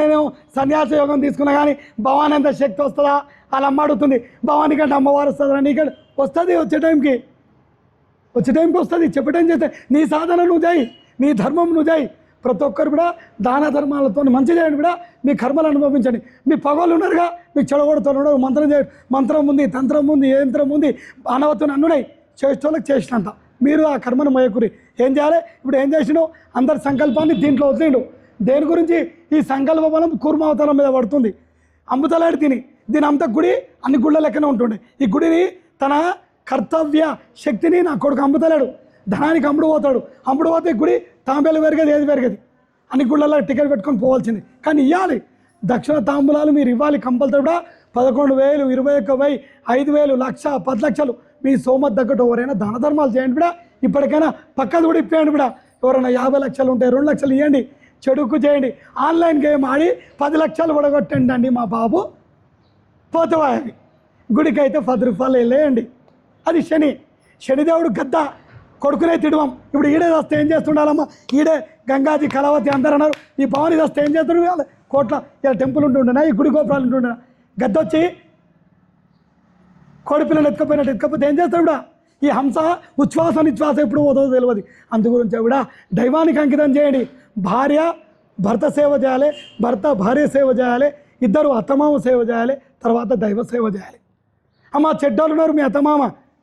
నేను సన్యాస యోగం తీసుకున్నా కానీ భవానీ అంత శక్తి వస్తుందా? వాళ్ళ అమ్మ అడుగుతుంది, భవానీ కంటే అమ్మవారు వస్తుందా? నీకంటే వస్తుంది, వచ్చే టైంకి వస్తుంది. చెప్పే టైం చేస్తే నీ సాధన నువ్వు చేయి, నీ ధర్మం నువ్వు చేయి. ప్రతి ఒక్కరు కూడా దాన ధర్మాలతో మంచి చేయండి కూడా, మీ కర్మలు అనుభవించండి. మీ పగోళ్ళు ఉన్నారుగా, మీకు చెడగొడుతున్నారు. మంత్రం చేయండి, మంత్రం ఉంది, తంత్రం ఉంది, యంత్రం ఉంది, మానవత్వం అన్నున్నాయి. చేసేటోళ్ళకి చేసినంత మీరు ఆ కర్మను మోయకురి. ఏం చేయాలి? ఇప్పుడు ఏం చేసినావు? అందరి సంకల్పాన్ని దీంట్లో వదిలేండు. దేని గురించి? ఈ సంకల్ప బలం కూర్మావతారం మీద పడుతుంది. అమ్ముతలాడి దీని అంతా గుడి అన్ని గుళ్ళ లెక్కనే ఉంటుండే. ఈ గుడిని తన కర్తవ్య శక్తిని నా కొడుకు అమ్ముతలేడు, ధనానికి అమ్ముడు పోతే గుడి తాంబేలు పెరగదు, ఏది పెరగదు. అన్ని గుళ్ళల్లో టికెట్ పెట్టుకొని పోవాల్సింది. కానీ ఇవ్వాలి, దక్షిణ తాంబూలాలు మీరు ఇవ్వాలి కంపల్సరీ కూడా. 11,000, 21,000, 5,000, 1,00,000, 10 లక్షలు మీ సోమత్ తగ్గట్టు ఎవరైనా దాన ధర్మాలు చేయండి బిడా. ఇప్పటికైనా పక్కది కూడా ఇప్పేయండి బిడా. ఎవరైనా 50 లక్షలు ఉంటే 2 లక్షలు ఇవ్వండి, చెడుకు చేయండి. ఆన్లైన్ గేమ్ ఆడి 10 లక్షలు పడగొట్టండి అండి మా బాబు పోతవా. గుడికి అయితే ₹10 వెళ్ళేయండి. అది శనిదేవుడు గద్ద కొడుకునే తిడవం. ఇప్పుడు ఈడే వస్తే ఏం చేస్తుండాలమ్మా? ఈడే గంగాజీ కళావతి అందరూ అన్నారు. ఈ భవానీ వస్తే ఏం చేస్తుండే? కోట్ల ఇలా టెంపుల్ ఉంటుండేనా, ఈ గుడి గోపురాలు ఉంటుండేనా? గద్ద వచ్చి కోడిపిల్లలు ఎత్తుకపోతే ఏం చేస్తాడు కూడా? ఈ హంస ఉచ్ఛ్వాస నిశ్వాస ఎప్పుడు పోతుందో తెలియదు. అందు గురించి కూడా దైవానికి అంకితం చేయండి. భార్య భర్త సేవ చేయాలి, భర్త భార్య సేవ చేయాలి, ఇద్దరు అత్తమామ సేవ చేయాలి, తర్వాత దైవ సేవ చేయాలి. అమ్మ చెడ్డోళ్ళు ఉన్నారు, మీ అత్తమామ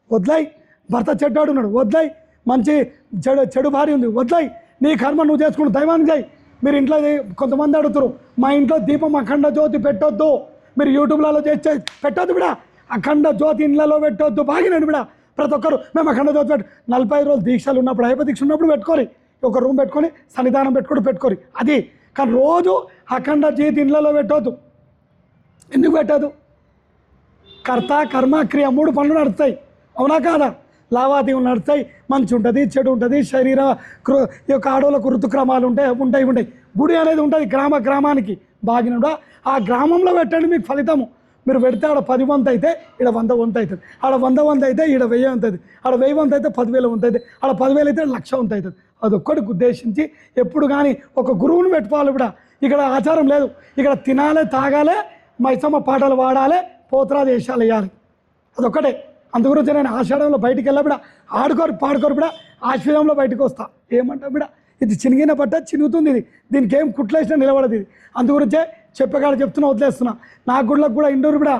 వదిలాయి, భర్త చెడ్డాడు ఉన్నాడు వదిలాయి, మంచి చెడు భార్య ఉంది వదిలాయి. నీ కర్మ నువ్వు చేసుకుంటూ దైవానికి చేయి. మీరు ఇంట్లో కొంతమంది అడుగుతారు, మా ఇంట్లో దీపం అఖండ జ్యోతి పెట్టొద్దు, మీరు యూట్యూబ్లలో చేసి పెట్టొద్దు బిడా, అఖండ జ్యోతి ఇండ్లలో పెట్టొద్దు. బాగినండి బిడా. ప్రతి ఒక్కరు మేము అఖండ జ్యోతి 45 రోజులు దీక్షలు ఉన్నప్పుడు, అయ్యప్ప దీక్ష ఉన్నప్పుడు పెట్టుకోరి, ఒక రూమ్ పెట్టుకొని సన్నిధానం పెట్టుకోరి అది. కానీ రోజు అఖండ జ్యోతి ఇండ్లలో పెట్టొద్దు. ఎందుకు పెట్టదు? కర్త కర్మ క్రియ 3 పనులు నడుస్తాయి, అవునా కాదా? లావాదేవీలు నడుస్తాయి, మంచి ఉంటుంది, చెడు ఉంటుంది, శరీర ఈ యొక్క ఆడోళ్ళకు ఋతుక్రమాలు ఉంటాయి. గుడి అనేది ఉంటుంది గ్రామానికి. బాగినడా ఆ గ్రామంలో పెట్టండి, మీకు ఫలితము. మీరు పెడితే ఆడ 10 వంతు అయితే ఇక్కడ 100 వంతు అవుతుంది, ఆడ 100 వంతు అయితే ఇక్కడ 1000 వంతు అవుతుంది, ఆడ 1000 వంతు అయితే 10,000 వంతు అవుతుంది, ఆడ 10,000 అయితే 1,00,000 వంతు అవుతుంది. అదొక్కడికి ఉద్దేశించి ఎప్పుడు కానీ ఒక గురువుని పెట్టుకోవాలి. కూడా ఇక్కడ ఆచారం లేదు, ఇక్కడ తినాలి, తాగాలి, మైసమ్మ పాటలు పాడాలి, పోతరాజు వేషాలు వేయాలి, అదొక్కటే. అందుగురించి నేను ఆషాఢంలో బయటికి వెళ్ళబిడ ఆడుకోరు పాడుకోరు బిడ, ఆశ్వీయంలో బయటకు వస్తా. ఏమంటా బిడ, ఇది చినిగిన బట్ట చినుగుతుంది, దీనికి ఏం కుట్లేసినా నిలబడదు ఇది. అందుగురించే చెప్పగాడు చెప్తున్నా, వదిలేస్తున్నా. నా గుళ్ళకు కూడా ఇండోరు బిడ,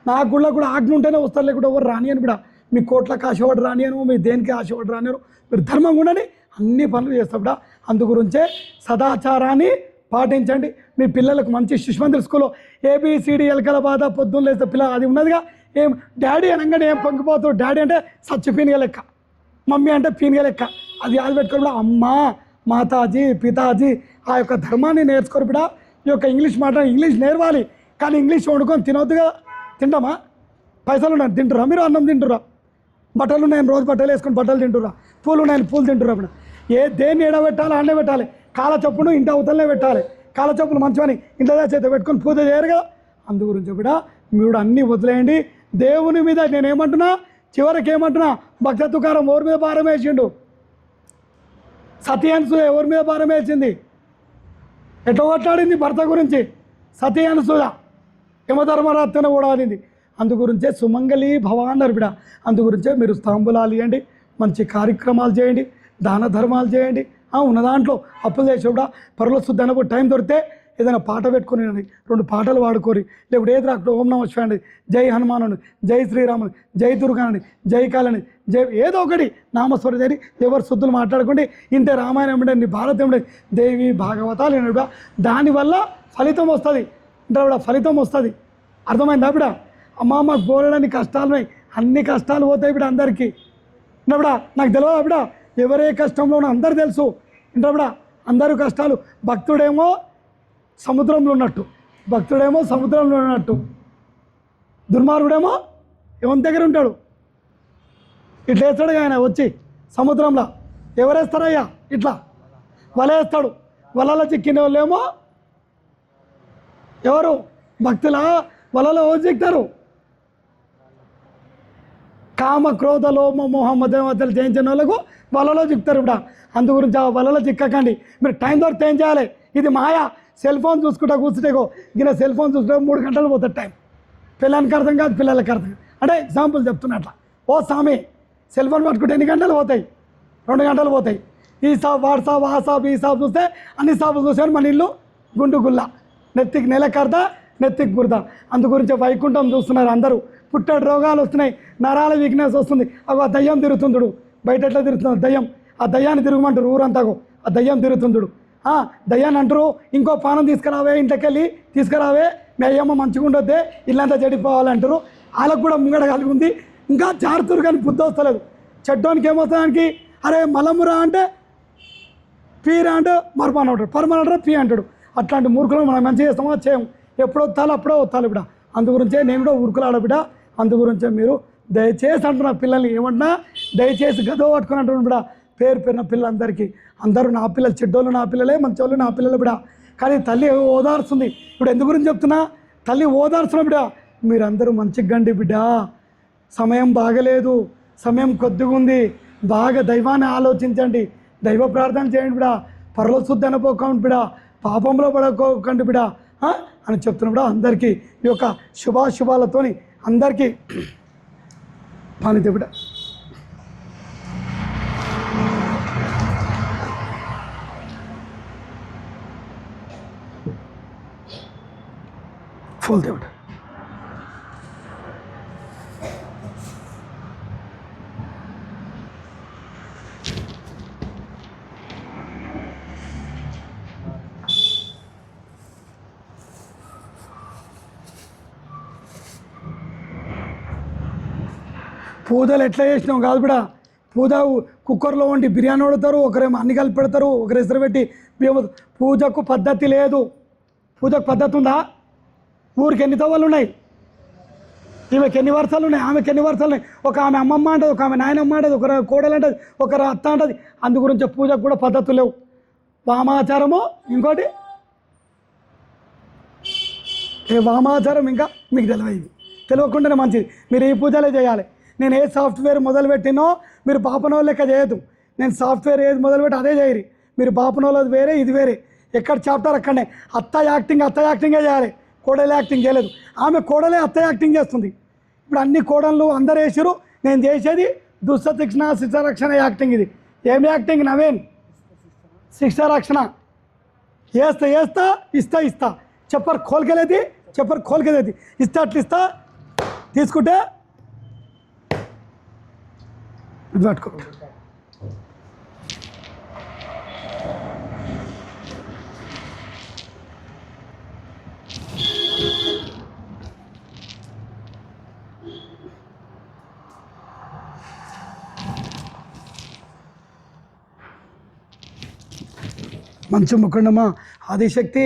నా గుళ్ళకు కూడా ఆజ్ఞ ఉంటేనే వస్తారు, లేకుండా ఎవరు రానియను బిడ. మీ కోట్లకు ఆశపడి రానియను, మీ దేనికి ఆశపడి రానియను, మీరు ధర్మంగా ఉండండి, అన్ని పనులు చేస్తా బిడ. అందుగురించే సదాచారాన్ని పాటించండి. మీ పిల్లలకు మంచి శిశుమందిర స్కూల్లో ఏబిసిడి ఎలకల బాధ పొద్దున్న లేస్తే పిల్ల అది ఉన్నదిగా. ఏం డాడీ అనగానే ఏం పొంగిపోతావు, డాడీ అంటే సచ్చి పీనిగా లెక్క, మమ్మీ అంటే పీనిగా లెక్క. అది యాద పెట్టుకోరు బిడ. అమ్మ, మాతాజీ, పితాజీ ఆ యొక్క ధర్మాన్ని నేర్చుకోరు బిడ. ఈ యొక్క ఇంగ్లీష్ ఇంగ్లీష్ నేర్వాలి, కానీ ఇంగ్లీష్ వండుకొని తినవద్దు కదా. తింటామా? పైసలు ఉన్నాను తింటురా మీరు, అన్నం తింటురా, బట్టలు నేను రోజు బట్టలు వేసుకొని బట్టలు తింటురా, పూలు నేను పూలు తింటురా బిడ. దేన్ని ఎడబెట్టాలి అన్నే పెట్టాలి. కాళ్ళ చొప్పును ఇంటి అవతలనే పెట్టాలి. కాళ్ళ చొప్పులు మంచివని ఇంట్లో చేత పెట్టుకొని పూజ చేయరు కదా. అందు గురించి కూడా మీరు అన్నీ వదిలేయండి. దేవుని మీద నేనేమంటున్నా, చివరికి ఏమంటున్నా, భక్త తుకారం ఎవరి మీద భారం వేసిండు, సతీ అనసూయ ఎవరి మీద భారం వేసింది, ఎట్లా కొట్లాడింది భర్త గురించి, సతీ అనసూయ యమధర్మరాత్రిన కూడా ఆడింది. అందుగురించే సుమంగళి భవ అన్నారు బిడ. అందుగురించే మీరు తాంబూలాలు ఇవ్వండి, మంచి కార్యక్రమాలు చేయండి, దాన ధర్మాలు చేయండి. ఉన్న దాంట్లో అప్పులు చేసి కూడా పరుల శుద్ధి అన్నప్పుడు టైం దొరికితే ఏదైనా పాట పెట్టుకుని 2 పాటలు పాడుకోరి, లేకపోతే ఏది రాకుండా ఓం నమః శివాయ, జై హనుమానుని, జై శ్రీరాముని, జై దుర్గాని, జై కాలని, జై ఏదో ఒకటి నామస్వరం చేరి ఎవరు శుద్ధులు మాట్లాడుకోండి. ఇంతే రామాయణం ఉండే, నీ భారతం ఉండే, దేవి భాగవతాలు వినడా, దానివల్ల ఫలితం వస్తుంది. అంటే కూడా ఫలితం వస్తుంది. అర్థమైందా బిడ? అమ్మ గోరడని కష్టాలు, అన్ని కష్టాలు పోతాయి బిడ అందరికీ. బిడ నాకు తెలియదా బిడ, ఎవరే కష్టంలోనో అందరు తెలుసు. ఇంటా అందరూ కష్టాలు. భక్తుడేమో సముద్రంలో ఉన్నట్టు, దుర్మార్గుడేమో ఎవరి దగ్గర ఉంటాడు, ఇట్లా వేస్తాడు ఆయన వచ్చి సముద్రంలో. ఎవరేస్తారయ్యా ఇట్లా వలేస్తాడు. వలలో చిక్కిన వాళ్ళేమో ఎవరు భక్తుల వలలో చిక్తారు. కామ క్రోధ లోమ మోహ మధ్యమతలు జయించిన వాళ్ళకు వలలో చిక్కుతారు. ఇప్పుడు అందు గురించి ఆ వలలో చిక్కకండి. మీరు టైం దొరికితే ఏం చేయాలి, ఇది మాయా. సెల్ ఫోన్ చూసుకుంటా కూర్చుంటేగో గిన సెల్ ఫోన్ చూసుకుంటే 3 గంటలు పోతుంది టైం. పిల్లలకి అర్థం కాదు, పిల్లలకి అర్థం కాదు. అంటే ఎగ్జాంపుల్ చెప్తున్నట్ల. ఓ సామి సెల్ ఫోన్ పట్టుకుంటే ఎన్ని గంటలు పోతాయి? 2 గంటలు పోతాయి. ఈ సాబ్ వాట్సాప్, ఆ సాబ్, ఈ సాబ్ చూస్తే అన్ని సాబులు చూసారు. మన ఇల్లు గుండు గుల్ల, నెత్తికి నెలకర్ద, నెత్తికి బురద. అందుగురించి వైకుంఠం చూస్తున్నారు అందరూ. పుట్టడు రోగాలు వస్తున్నాయి, నరాల వీక్నెస్ వస్తుంది. ఆ దయ్యం తిరుగుతుందుడు, బయట ఎట్లా తిరుగుతుంది దయ్యం, ఆ దయ్యాన్ని తిరగమంటారు ఊరంతాకు. ఆ దయ్యం తిరుగుతుందుడు, దయ్యాన్ని అంటారు. ఇంకో పానం తీసుకురావే, ఇంట్లోకి వెళ్ళి తీసుకురావే, మీ అయ్యమ్మ మంచిగా ఉండొద్దే, ఇల్లంతా చెడిపోవాలంటారు. వాళ్ళకు కూడా ముంగడ కలిగి ఉంది. ఇంకా జారుతురు కానీ బుద్ధి వస్తలేదు. చెడ్డోనికి ఏమవుతానికి, అరే మలమురా అంటే పీరా అంటే మరపాన అంటాడు, పరమాన అంటారు, పీ అంటాడు. అట్లాంటి మూర్ఖులు మనం మంచిగా చేస్తామో చేయము. ఎప్పుడో వస్తాలో అప్పుడో వస్తాలి బిడ. అందుగురించే నేను కూడా ఊరుకులాడ బిడ. అందుగురించే మీరు దయచేసి అంటున్నా, పిల్లల్ని ఏమంటున్నా దయచేసి గదో పట్టుకుని అంటున్నాను బిడ. పేరున పిల్లలందరికీ, అందరూ నా పిల్లలు, చెడ్డోళ్ళు నా పిల్లలే, మంచోళ్ళు నా పిల్లలు బిడ. కానీ తల్లి ఓదార్స్తుంది. ఇప్పుడు ఎందు గురించి చెప్తున్నా, తల్లి ఓదార్చున్న బిడ. మీరందరూ మంచిగా గండి బిడ్డ, సమయం బాగలేదు, సమయం కొద్దిగా ఉంది, బాగా దైవాన్ని ఆలోచించండి, దైవ ప్రార్థన చేయండి బిడ. పరలో శుద్ధి అనుకోకండి బిడ, పాపంలో పడుకోకండి బిడ అని చెప్తున్నా బిడ. అందరికీ ఈ యొక్క శుభాశుభాలతోని అందరికీ పానితే బిడ. ఫుల్ దేవుడు పూజలు ఎట్లా చేసినావు కాదు బిడ. పూజ కుక్కర్లో వండి బిర్యానీ వండుతారు, ఒకరేమో అన్ని కలిపి పెడతారు, ఒకరు ఎసరు పెట్టి బియ్యం. పూజకు పద్ధతి లేదు. పూజకు పద్ధతి ఉందా? ఊరికి ఎన్ని తవ్వలు ఉన్నాయి, ఈమెకి ఎన్ని వరుసలు ఉన్నాయి, ఆమెకి ఎన్ని వరుసలు ఉన్నాయి. ఒక ఆమె అమ్మమ్మ అంటది, ఒక ఆమె నాయనమ్మ అంటది, ఒకరు కోడలు అంటది, ఒకరు అత్త అంటది. అందు గురించి పూజకు కూడా పద్ధతులు లేవు. వామాచారము ఇంకోటి వామాచారం ఇంకా మీకు తెలియదు. తెలియకుండానే మంచిది. మీరు ఈ పూజలే చేయాలి. నేను ఏ సాఫ్ట్వేర్ మొదలుపెట్టినో మీరు పాపనో లెక్క చేయొద్దు. నేను సాఫ్ట్వేర్ ఏది మొదలుపెట్టి అదే చేయరు. మీరు బాపనోళ్ళది వేరే, ఇది వేరే. ఎక్కడ చాప్టర్ అక్కడనే. అత్త యాక్టింగే చేయాలి, కోడలే యాక్టింగ్ చేయలేదు. ఆమె కోడలే అత్త యాక్టింగ్ చేస్తుంది. ఇప్పుడు అన్ని కోడళ్ళు అందరు వేసారు, నేను చేసేది దుష్ట శిక్షణ శిక్ష రక్షణ యాక్టింగ్. ఇది ఏం యాక్టింగ్ నవీన్? శిక్ష రక్షణ. వేస్తా ఇస్తా చెప్పరు కోల్కెలేది, ఇస్తా అట్లా ఇస్తా, తీసుకుంటే ఇది పట్టుకో. మంచి ముఖండమ్మా ఆదిశక్తి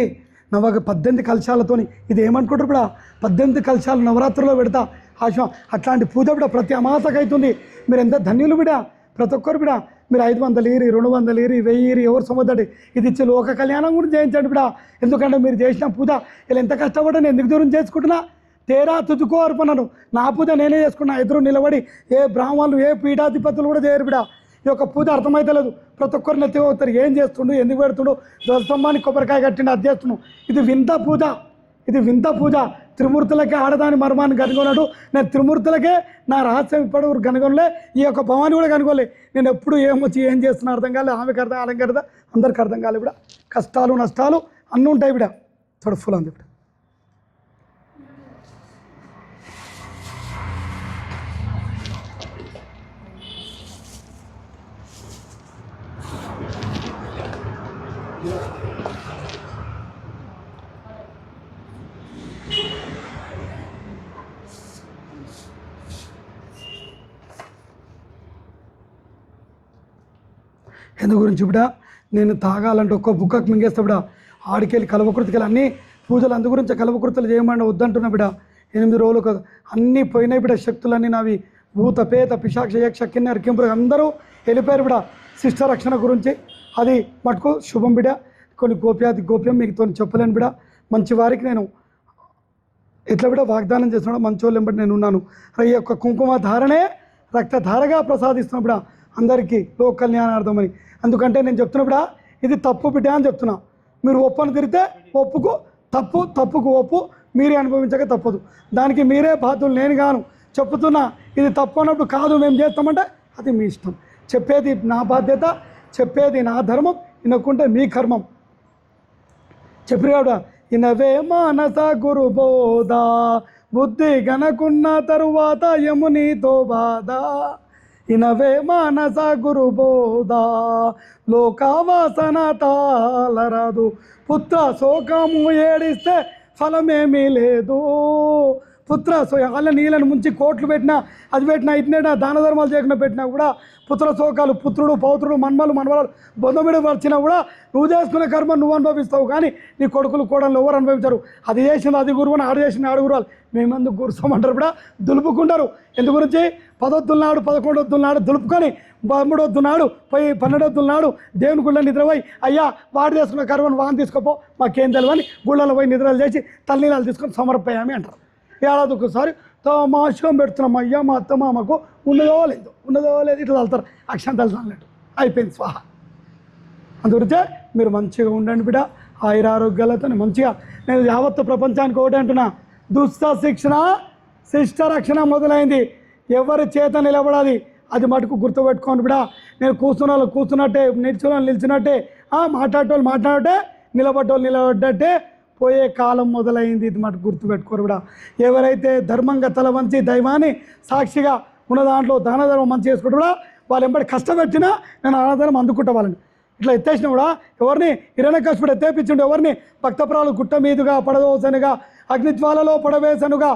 నవగ 18 కలశాలతోని. ఇది ఏమనుకుంటారు ఇప్పుడు? 18 కలశాలు నవరాత్రుల్లో పెడతా ఆశం. అట్లాంటి పూజ బిడ ప్రతి అమాసకు అవుతుంది. మీరు ఎంత ధన్యులు బిడ, ప్రతి ఒక్కరు బిడ. మీరు 500 ఇరి, 200 ఇరి, 1000 ఇరి, ఎవరు సొమ్మదండి. ఇది ఇచ్చి లోక కళ్యాణం కూడా చేయించండి బిడ. ఎందుకంటే మీరు చేసిన పూజ ఇలా ఎంత కష్టపడ్డా నేను ఎందుకు దూరం చేసుకుంటున్నా? తేరా తుజుకో అర్పణను. నా పూజ నేనే చేసుకున్నా. ఎదురు నిలబడి ఏ బ్రాహ్మణులు ఏ పీఠాధిపతులు కూడా చేయరు బిడ. ఈ యొక్క పూజ అర్థమైతే లేదు. ప్రతి ఒక్కరు నెత్తిపోతారు, ఏం చేస్తుండు, ఎందుకు పెడుతుండు, ధ్వజస్తంభానికి కొబ్బరికాయ కట్టిండు, అది చేస్తున్నాడు. ఇది వింత పూజ. త్రిమూర్తులకే ఆడదాని మర్మాన్ని కనుగొన్నాడు. నేను త్రిమూర్తులకే నా రహస్యం ఇప్పుడు కనుగొనలే, ఈ యొక్క భవాన్ని కూడా కనుగొనలే. నేను ఎప్పుడు ఏమొచ్చి ఏం చేస్తున్నా అర్థం కాలేదు. ఆమెకు అర్థం కాలం కదా, అందరికి అర్థం కాలేదు. బిడ కష్టాలు నష్టాలు అన్నీ ఉంటాయి బిడ. చూడ ఫుల్ అంది బిడ. ఎందు గురించి బిడ నేను తాగాలంటే ఒక్క బుక్కకు మింగేస్తా బిడ. ఆడికెళ్ళి కలవకృతికెళ్ళి అన్నీ పూజలు అందు గురించి కలవకృతులు చేయమని వద్దంటున్నా బిడ. 8 రోజులు కదా అన్నీ పోయినాయి బిడ. శక్తులన్నీ నావి భూత పేత పిశాక్ష యక్ష కిన్నెర కింపురు అందరూ వెళ్ళిపోయారు బిడ. శిష్ట రక్షణ గురించి అది మటుకు శుభం బిడ. కొన్ని గోప్యం మీకు చెప్పలేను బిడ. మంచి వారికి నేను ఎట్లా బిడ వాగ్దానం చేస్తున్నాడు, మంచోళ్ళు ఎంబడి నేను ఉన్నాను. ఈ యొక్క కుంకుమ ధారణే రక్తధారగా ప్రసాదిస్తున్నా బిడ అందరికీ లోక కళ్యాణార్థమని. అందుకంటే నేను చెప్తున్నా బిడ, ఇది తప్పు బిడ్డ అని చెప్తున్నా. మీరు ఒప్పని తిరిగితే ఒప్పుకు, తప్పుకు ఒప్పు, మీరే అనుభవించక తప్పదు. దానికి మీరే బాధ్యులు, నేను గాను చెప్తున్నా. ఇది తప్పు అన్నప్పుడు కాదు మేము చేస్తామంటే అది మీ ఇష్టం. చెప్పేది నా బాధ్యత, చెప్పేది నా ధర్మం, వినకుంటే మీ కర్మం. చెప్పినాడు ఇనవే మానస గురు బోధ, బుద్ధి గనకున్న తరువాత యమునితో బాధ. ఇనవే మానస గురు బోధ, లోకావాసన తాళరాదు, పుత్ర శోకము ఏడిస్తే ఫలమేమీ లేదు. పుత్ర వాళ్ళ నీళ్ళని ముంచి కోట్లు పెట్టినా, అది పెట్టినా, ఇట్లా దాన ధర్మాలు చేయకుండా పెట్టినా కూడా పుత్ర శోకాలు, పుత్రుడు పౌత్రుడు మనవలు బొందమిడి వచ్చినా కూడా నువ్వు చేసుకునే కర్మ నువ్వు అనుభవిస్తావు. కానీ నీ కొడుకులు కోడలు ఎవరు అనుభవించారు? అది చేసింది అది గురువుని, ఆడు చేసిన ఆడు గురువాలు. మేమెందుకు గురుస్తామంటారు కూడా దులుపుకుంటారు. ఎందు గురించి 10వ నాడు 11వ నాడు దులుపుకొని 13వ నాడు పోయి 12వ నాడు దేవుని గుళ్ళ నిద్రపోయి అయ్యా వాడు చేసుకున్న కర్మను వాన్ తీసుకోపో మాకేం తెలియని గుళ్ళలో పోయి నిద్రలు చేసి తల్లినీళ్ళు తీసుకొని సమర్పయామి అంటారు. ఏడాది ఒకసారి తమాషం పెడుతున్నాం, అయ్యా మా అత్త మామకు ఉన్నదో లేదు ఇట్లా వెళ్తారు, అక్షంతలు చల్లట్టు అయిపోయింది స్వాహ. అందుగురించే మీరు మంచిగా ఉండండి బిడ్డ, ఆయురారోగ్యాలతో మంచిగా. నేను యావత్తు ప్రపంచానికి ఒకటి అంటున్నా, దుష్ట శిక్షణ శిష్ట రక్షణ మొదలైంది. ఎవరి చేత నిలబడాలి అది మటుకు గుర్తుపెట్టుకోండి బిడ్డ. నేను కూర్చున్న కూర్చున్నట్టే, నిలిచినట్టే, మాట్లాడేటోళ్ళు మాట్లాడటే, నిలబడ్డోళ్ళు నిలబడ్డట్టే పోయే కాలం మొదలైంది. ఇది మటుకు గుర్తుపెట్టుకోరు కూడా. ఎవరైతే ధర్మంగా తల వంచి దైవాన్ని సాక్షిగా ఉన్న దాంట్లో దాన ధర్మం మంచి చేసుకుంటూ కూడా వాళ్ళు ఎంబడి కష్టపెట్టినా నేను అన్నదానం అందుకుంటా వాళ్ళని. ఇట్లా ఎత్తేసినా కూడా ఎవరిని హిరణ్యకశిపుడు ఎత్తేపించిండు, ఎవరిని భక్తపురాలు గుట్ట మీదుగా పడదోసనుగా, అగ్నిజ్వాలలో పడవేసనుగా,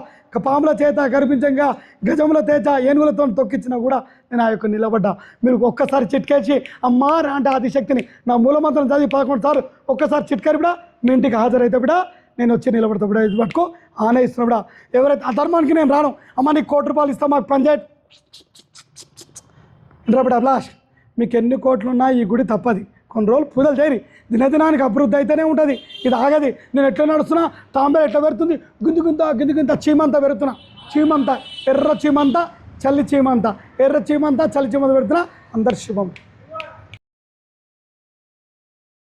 పాముల చేత గర్భించంగా, గజముల తేచ ఏనుగులతో తొక్కించినా కూడా నేను ఆ యొక్క నిలబడ్డా. మీరు ఒక్కసారి చిట్కేసి అమ్మా రా అంటే ఆదిశక్తిని నా మూలమంత్రం చదివి 11 సార్లు ఒక్కసారి చిట్కారి బిడా మీ ఇంటికి హాజరైతే బిడా నేను వచ్చి నిలబడతా బిడా. ఇది పట్టుకో ఆనే ఇస్తున్నా బిడా. ఎవరైతే ఆ ధర్మానికి నేను రాను, అమ్మ నీకు ₹1 ఇస్తా మాకు పంచాయత్ ఇంద్రా బిడా లాస్ట్. మీకు ఎన్ని కోట్లు ఉన్నా ఈ గుడి తప్పది. కొన్ని రోజులు పూజలు చేయరి, దినదినానికి అభివృద్ధి అయితేనే ఉంటుంది. ఇది ఆగది. నేను ఎట్లా నడుస్తున్నా, తాంబే ఎట్లా పెడుతుంది, గుంత చీమంతా పెడుతున్నా. చీమంతా ఎర్ర చీమంతా చల్లి చీమంతా, ఎర్ర చీమంతా చల్లి చీమంతా పెడుతున్నా. అందరు శుభం.